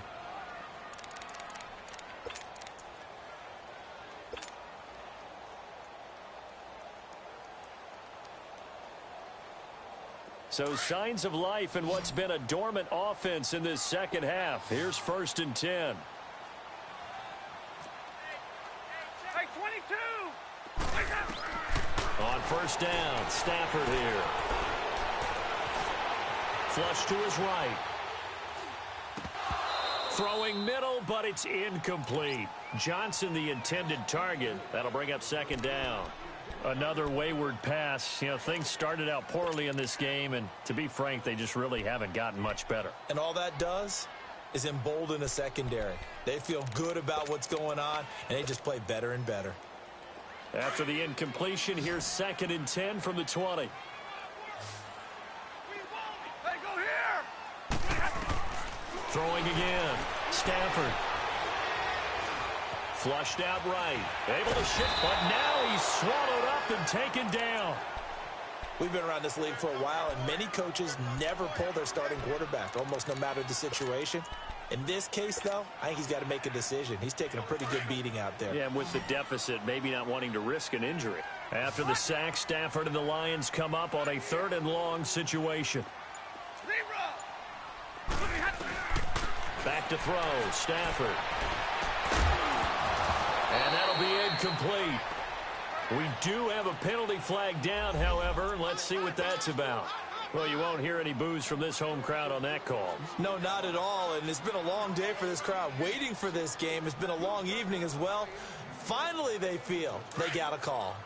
[SPEAKER 1] So signs of life in what's been a dormant offense in this 2nd half. Here's 1st and 10.
[SPEAKER 3] Hey, 22.
[SPEAKER 1] On 1st down, Stafford here. Flush to his right. Throwing middle, but it's incomplete. Johnson, the intended target. That'll bring up 2nd down. Another wayward pass. Things started out poorly in this game, and to be frank, they just really haven't gotten much better.
[SPEAKER 2] And all that does, is embolden the secondary. They feel good about what's going on, and they just play better and better.
[SPEAKER 1] After the incompletion, here's 2nd and 10 from the 20.
[SPEAKER 3] Hey, go here!
[SPEAKER 1] Throwing again. Stafford. Flushed out right. Able to shift, but now he's swallowed up and taken down.
[SPEAKER 2] We've been around this league for a while, and many coaches never pull their starting quarterback, almost no matter the situation. In this case, though, I think he's got to make a decision. He's taking a pretty good beating out there.
[SPEAKER 1] Yeah, and with the deficit, maybe not wanting to risk an injury. After the sack, Stafford and the Lions come up on a 3rd and long situation. Back to throw, Stafford. And that'll be incomplete. We do have a penalty flag down, however. Let's see what that's about. Well, you won't hear any boos from this home crowd on that call.
[SPEAKER 2] No, not at all, and it's been a long day for this crowd waiting for this game. It's been a long evening as well. Finally, they feel they got a call.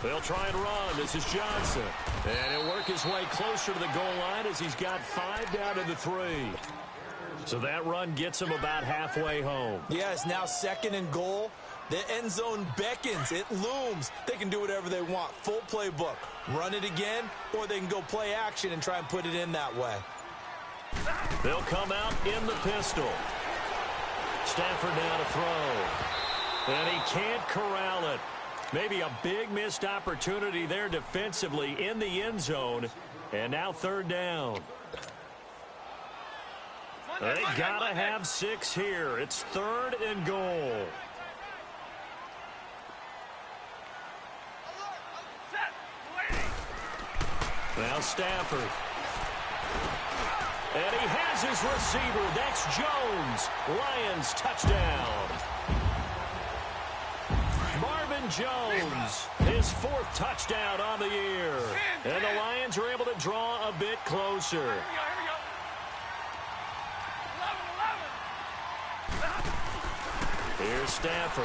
[SPEAKER 1] They'll try and run. This is Johnson. And he'll work his way closer to the goal line as he's got 5 down to the 3. So that run gets him about halfway home.
[SPEAKER 2] Yeah, it's now 2nd and goal. The end zone beckons. It looms. They can do whatever they want. Full playbook. Run it again, or they can go play action and try and put it in that way.
[SPEAKER 1] They'll come out in the pistol. Stafford now to throw. And he can't corral it. Maybe a big missed opportunity there defensively in the end zone. And now 3rd down. They gotta have 6 here. It's 3rd and goal. Now Stafford. And he has his receiver. That's Jones. Lions touchdown. Marvin Jones, his 4th touchdown on the year. And the Lions are able to draw a bit closer.
[SPEAKER 3] Here we go.
[SPEAKER 1] Here's Stafford.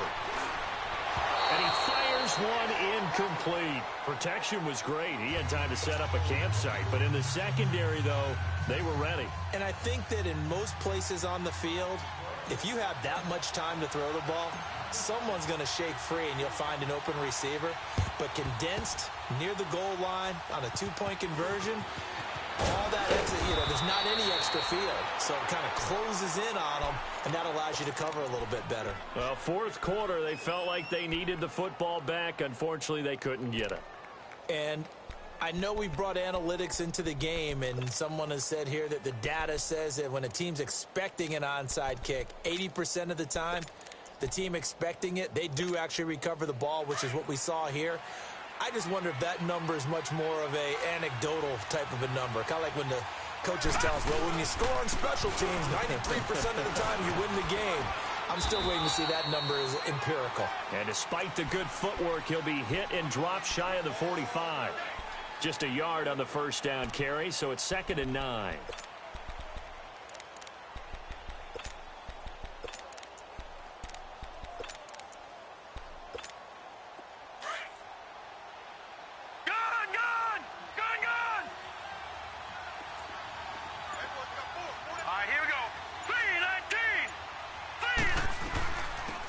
[SPEAKER 1] And he fires one incomplete. Protection was great. He had time to set up a campsite. But in the secondary, though, they were ready.
[SPEAKER 2] And I think that in most places on the field, if you have that much time to throw the ball, someone's going to shake free and you'll find an open receiver. But condensed near the goal line on a 2-point conversion, all that exit, there's not any extra field. So it kind of closes in on them, and that allows you to cover a little bit better.
[SPEAKER 1] Well, 4th quarter, they felt like they needed the football back. Unfortunately, they couldn't get it.
[SPEAKER 2] And I know we brought analytics into the game, and someone has said here that the data says that when a team's expecting an onside kick, 80% of the time, the team expecting it, they do actually recover the ball, which is what we saw here. I just wonder if that number is much more of a anecdotal type of a number. Kind of like when the coaches tell us, well, when you score on special teams, 93% of the time you win the game. I'm still waiting to see that number is empirical.
[SPEAKER 1] And despite the good footwork, he'll be hit and dropped shy of the 45. Just a yard on the 1st down carry, so it's 2nd and 9.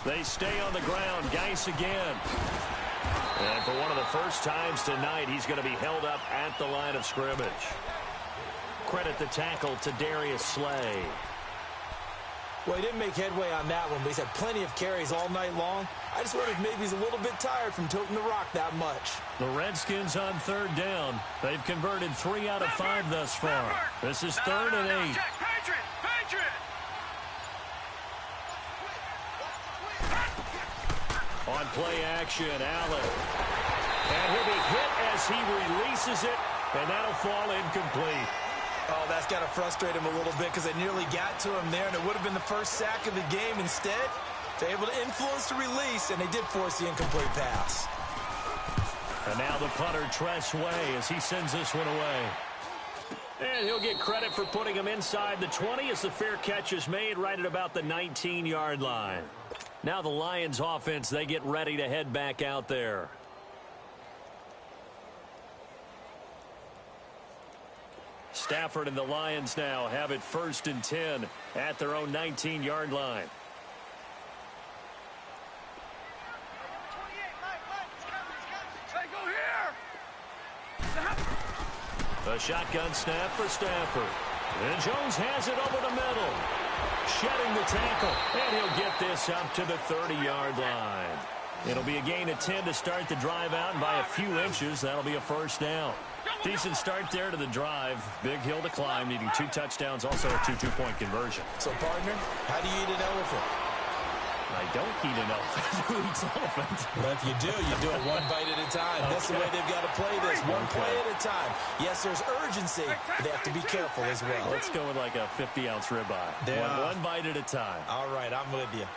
[SPEAKER 1] They stay on the ground. Geis again. And for one of the first times tonight, he's going to be held up at the line of scrimmage. Credit the tackle to Darius Slay.
[SPEAKER 2] Well, he didn't make headway on that one, but he's had plenty of carries all night long. I just wonder if maybe he's a little bit tired from toting the rock that much.
[SPEAKER 1] The Redskins on 3rd down. They've converted 3 out of 5 thus far. This is 3rd and 8. On play action, Allen. And he'll be hit as he releases it, and that'll fall incomplete.
[SPEAKER 2] Oh, that's got to frustrate him a little bit because they nearly got to him there, and it would have been the first sack of the game. Instead, they're able to influence the release, and they did force the incomplete pass.
[SPEAKER 1] And now the punter, Tress Way, as he sends this one away. And he'll get credit for putting him inside the 20 as the fair catch is made right at about the 19-yard line. Now the Lions offense, they get ready to head back out there. Stafford and the Lions now have it 1st and 10 at their own 19-yard line.
[SPEAKER 3] Hey, go here!
[SPEAKER 1] A shotgun snap for Stafford. And Jones has it over the middle. Shedding the tackle. And he'll get this up to the 30-yard line. It'll be a gain of 10 to start the drive out, and by a few inches, that'll be a first down. Decent start there to the drive. Big hill to climb, needing 2 touchdowns, also a 2 two-point conversion.
[SPEAKER 2] So, partner, how do you eat an elephant?
[SPEAKER 1] I don't eat an elephant. Who eats elephant?
[SPEAKER 2] Well, if you do it one bite at a time. That's the way they've got to play this, one play at a time. Yes, there's urgency, but they have to be careful as well.
[SPEAKER 1] Let's go with like a 50-ounce ribeye. One bite at a time.
[SPEAKER 2] All right, I'm with you.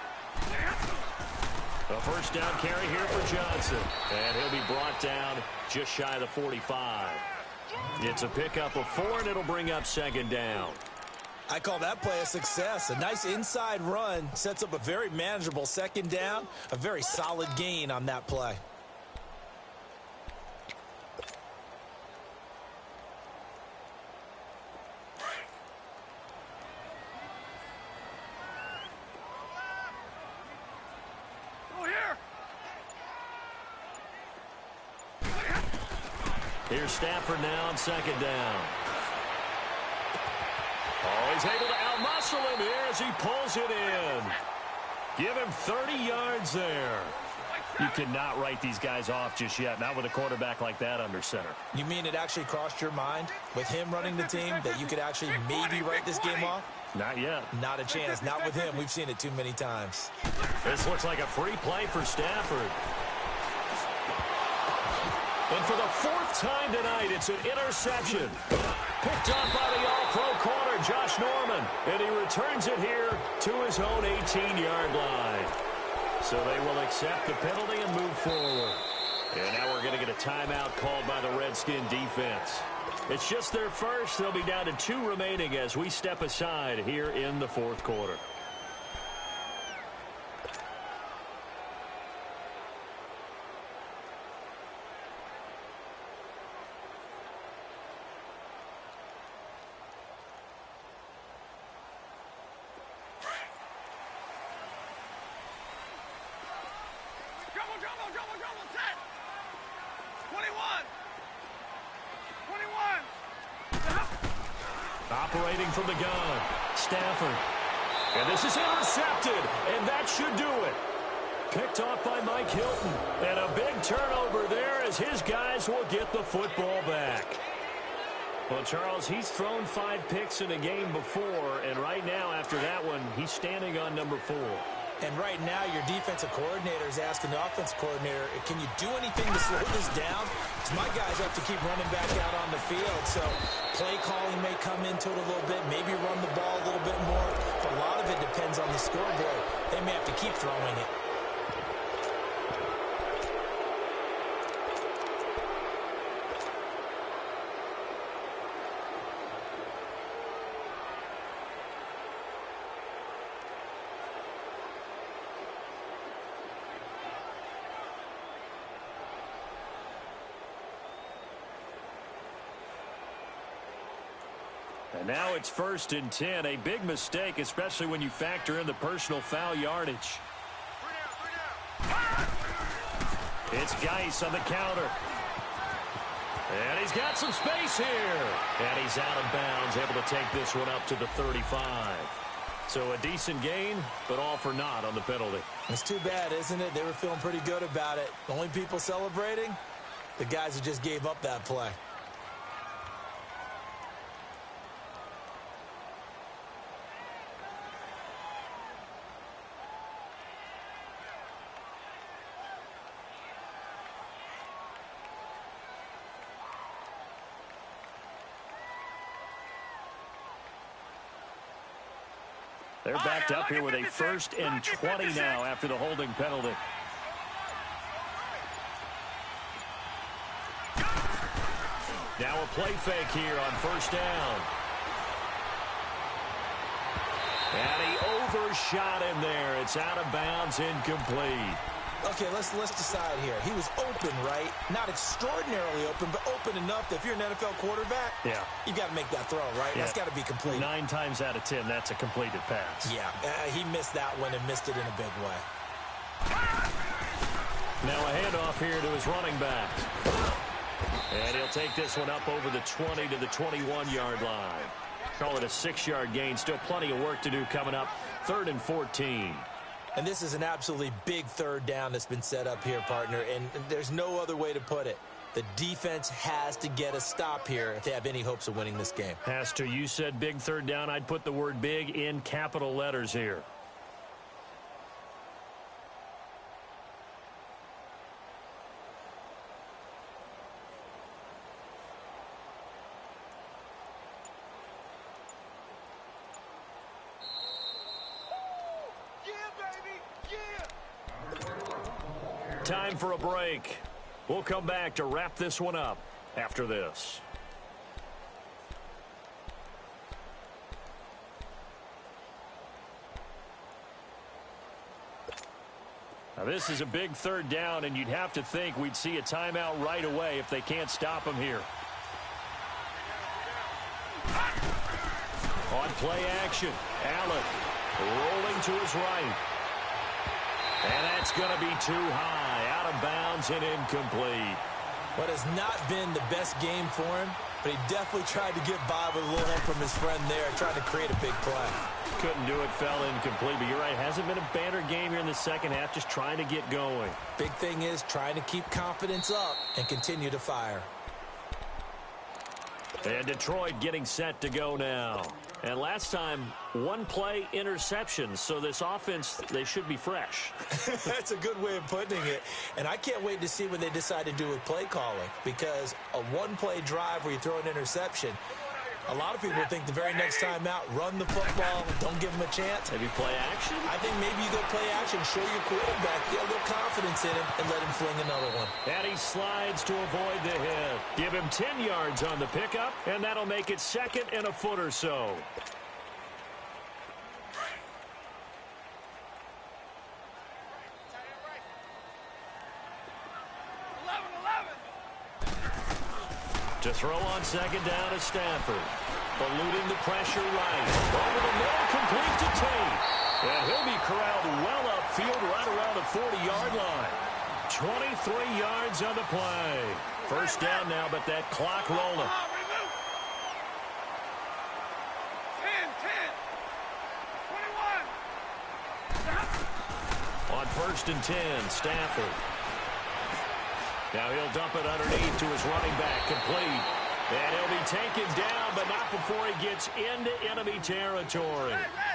[SPEAKER 1] A first down carry here for Johnson. And he'll be brought down just shy of the 45. It's a pickup of 4, and it'll bring up 2nd down.
[SPEAKER 2] I call that play a success. A nice inside run sets up a very manageable 2nd down. A very solid gain on that play.
[SPEAKER 1] Here's Stafford now on 2nd down. Oh, he's able to outmuscle him here as he pulls it in. Give him 30 yards there. You cannot write these guys off just yet, not with a quarterback like that under center.
[SPEAKER 2] You mean it actually crossed your mind with him running the team that you could actually maybe write this game off?
[SPEAKER 1] Not yet.
[SPEAKER 2] Not a chance. Not with him. We've seen it too many times.
[SPEAKER 1] This looks like a free play for Stafford. And for the 4th time tonight, it's an interception. Picked up by the all-pro corner, Josh Norman. And he returns it here to his own 18-yard line. So they will accept the penalty and move forward. And now we're going to get a timeout called by the Redskin defense. It's just their first. They'll be down to 2 remaining as we step aside here in the 4th quarter. Operating from the gun, Stafford. And this is intercepted, and that should do it. Picked off by Mike Hilton. And a big turnover there as his guys will get the football back. Well, Charles, he's thrown 5 picks in a game before, and right now, after that one, he's standing on number 4.
[SPEAKER 2] And right now, your defensive coordinator is asking the offensive coordinator, can you do anything to slow this down? Because my guys have to keep running back out on the field. So play calling may come into it a little bit, maybe run the ball a little bit more. But a lot of it depends on the scoreboard. They may have to keep throwing it.
[SPEAKER 1] And now it's 1st and 10. A big mistake, especially when you factor in the personal foul yardage. It's Geis on the counter. And he's got some space here. And he's out of bounds, able to take this one up to the 35. So a decent gain, but all for naught on the penalty.
[SPEAKER 2] It's too bad, isn't it? They were feeling pretty good about it. The only people celebrating, the guys who just gave up that play.
[SPEAKER 1] They're backed up here with a 1st and 20 now after the holding penalty. Now a play fake here on 1st down. And he overshot him there. It's out of bounds, incomplete.
[SPEAKER 2] Okay, let's decide here. He was open, right? Not extraordinarily open, but open enough that if you're an NFL quarterback, you got to make that throw, right? Yeah. That's got to be complete.
[SPEAKER 1] 9 times out of 10, that's a completed pass.
[SPEAKER 2] Yeah, he missed that one and missed it in a big way.
[SPEAKER 1] Now a handoff here to his running back. And he'll take this one up over the 20 to the 21-yard line. Call it a 6-yard gain. Still plenty of work to do coming up. 3rd and 14.
[SPEAKER 2] And this is an absolutely big 3rd down that's been set up here, partner. And there's no other way to put it. The defense has to get a stop here if they have any hopes of winning this game.
[SPEAKER 1] Has to. You said big 3rd down. I'd put the word big in capital letters here. Time for a break. We'll come back to wrap this one up after this. Now this is a big 3rd down, and you'd have to think we'd see a timeout right away if they can't stop him here. On play action, Allen rolling to his right. And that's going to be too high, out of bounds and incomplete.
[SPEAKER 2] What has not been the best game for him, but he definitely tried to get by with a little help from his friend there, trying to create a big play.
[SPEAKER 1] Couldn't do it, fell incomplete, but you're right, hasn't been a banner game here in the second half, just trying to get going.
[SPEAKER 2] Big thing is trying to keep confidence up and continue to fire.
[SPEAKER 1] And Detroit getting set to go now. And last time, 1-play interception. So this offense, they should be fresh.
[SPEAKER 2] That's a good way of putting it. And I can't wait to see what they decide to do with play calling. Because a 1-play drive where you throw an interception, a lot of people think the very next time out, run the football, don't give them a chance.
[SPEAKER 1] Maybe play action?
[SPEAKER 2] I think maybe you go play action, show your quarterback, get a little confidence in him, and let him fling another one.
[SPEAKER 1] And he slides to avoid the hit. Give him 10 yards on the pickup, and that'll make it 2nd and a foot or so. To throw on 2nd down is Stafford. Eluding the pressure right. Over the middle, complete to Tate. And he'll be corralled well upfield right around the 40-yard line. 23 yards on the play. 1st down now, but that clock rolling.
[SPEAKER 3] 10, 21.
[SPEAKER 1] On 1st and 10, Stafford. Now he'll dump it underneath to his running back, complete. And he'll be taken down, but not before he gets into enemy territory.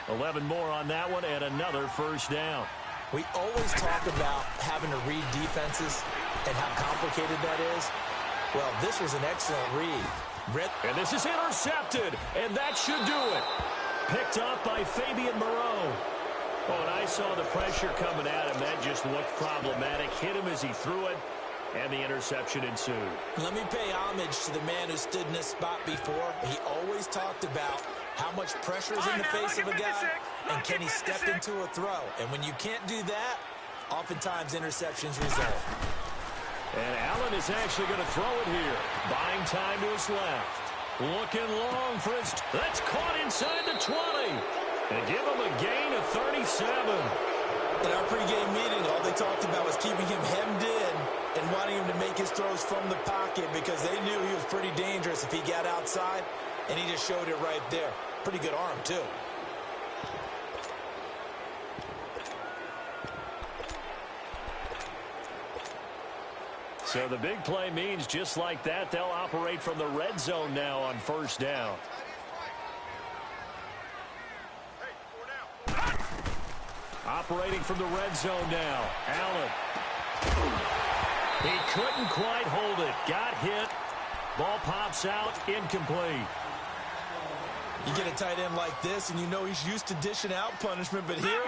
[SPEAKER 1] 11 more on that one, and another 1st down.
[SPEAKER 2] We always talk about having to read defenses and how complicated that is. Well, this was an excellent read.
[SPEAKER 1] And this is intercepted, and that should do it. Picked up by Fabian Moreau. Oh, and I saw the pressure coming at him. That just looked problematic. Hit him as he threw it. And the interception ensued.
[SPEAKER 2] Let me pay homage to the man who stood in this spot before. He always talked about how much pressure is in the face of a guy, and can he step into a throw. And when you can't do that, oftentimes interceptions result.
[SPEAKER 1] And Allen is actually going to throw it here. Buying time to his left. Looking long for his... That's caught inside the 20. And give him a gain of 37.
[SPEAKER 2] In our pregame meeting, all they talked about was keeping him hemmed in and wanting him to make his throws from the pocket because they knew he was pretty dangerous if he got outside, and he just showed it right there. Pretty good arm, too.
[SPEAKER 1] So the big play means just like that, they'll operate from the red zone now on 1st down. Operating from the red zone now. Allen. He couldn't quite hold it. Got hit. Ball pops out. Incomplete.
[SPEAKER 2] You get a tight end like this, and you know he's used to dishing out punishment, but here,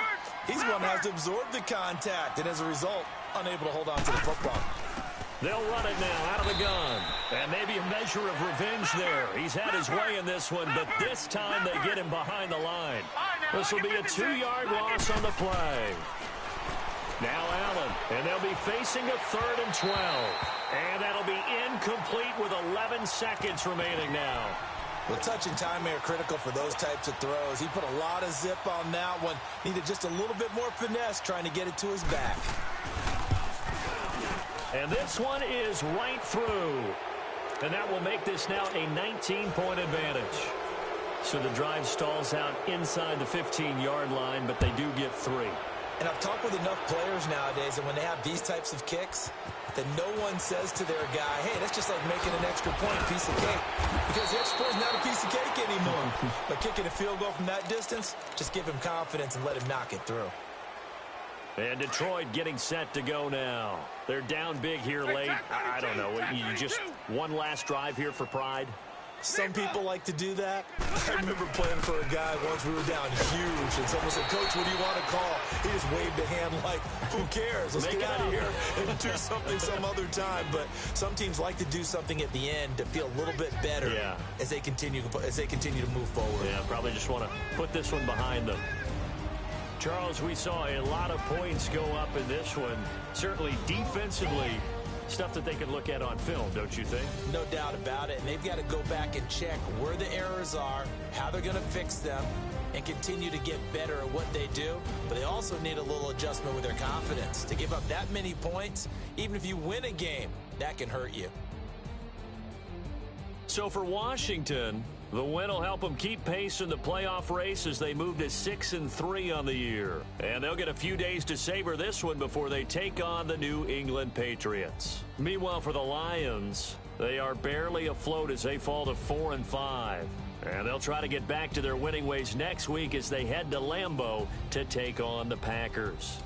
[SPEAKER 2] he's going to have to absorb the contact, and as a result, unable to hold on to the football.
[SPEAKER 1] They'll run it now out of the gun. And maybe a measure of revenge there. He's had his way in this one, but this time they get him behind the line. This will be a 2-yard loss on the play. Now Allen, and they'll be facing a 3rd and 12. And that'll be incomplete with 11 seconds remaining now.
[SPEAKER 2] Well, touch and time are critical for those types of throws. He put a lot of zip on that one. Needed just a little bit more finesse trying to get it to his back.
[SPEAKER 1] And this one is right through. And that will make this now a 19-point advantage. So the drive stalls out inside the 15-yard line, but they do get 3.
[SPEAKER 2] And I've talked with enough players nowadays, and when they have these types of kicks, that no one says to their guy, hey, that's just like making an extra point, piece of cake. Because the extra point is not a piece of cake anymore. But kicking a field goal from that distance, just give him confidence and let him knock it through.
[SPEAKER 1] And Detroit getting set to go now. They're down big here late. I don't know. You just one last drive here for pride?
[SPEAKER 2] Some people like to do that. I remember playing for a guy once. We were down huge, and someone said, Coach, what do you want to call? He just waved a hand like, who cares? Let's get out of here and do something some other time. But some teams like to do something at the end to feel a little bit better as they continue to move forward.
[SPEAKER 1] Yeah, probably just want to put this one behind them. Charles, we saw a lot of points go up in this one. Certainly defensively, stuff that they can look at on film, don't you think?
[SPEAKER 2] No doubt about it. And they've got to go back and check where the errors are, how they're going to fix them, and continue to get better at what they do. But they also need a little adjustment with their confidence. To give up that many points, even if you win a game, that can hurt you.
[SPEAKER 1] So for Washington, the win will help them keep pace in the playoff race as they move to 6-3 on the year. And they'll get a few days to savor this one before they take on the New England Patriots. Meanwhile, for the Lions, they are barely afloat as they fall to 4-5. And they'll try to get back to their winning ways next week as they head to Lambeau to take on the Packers.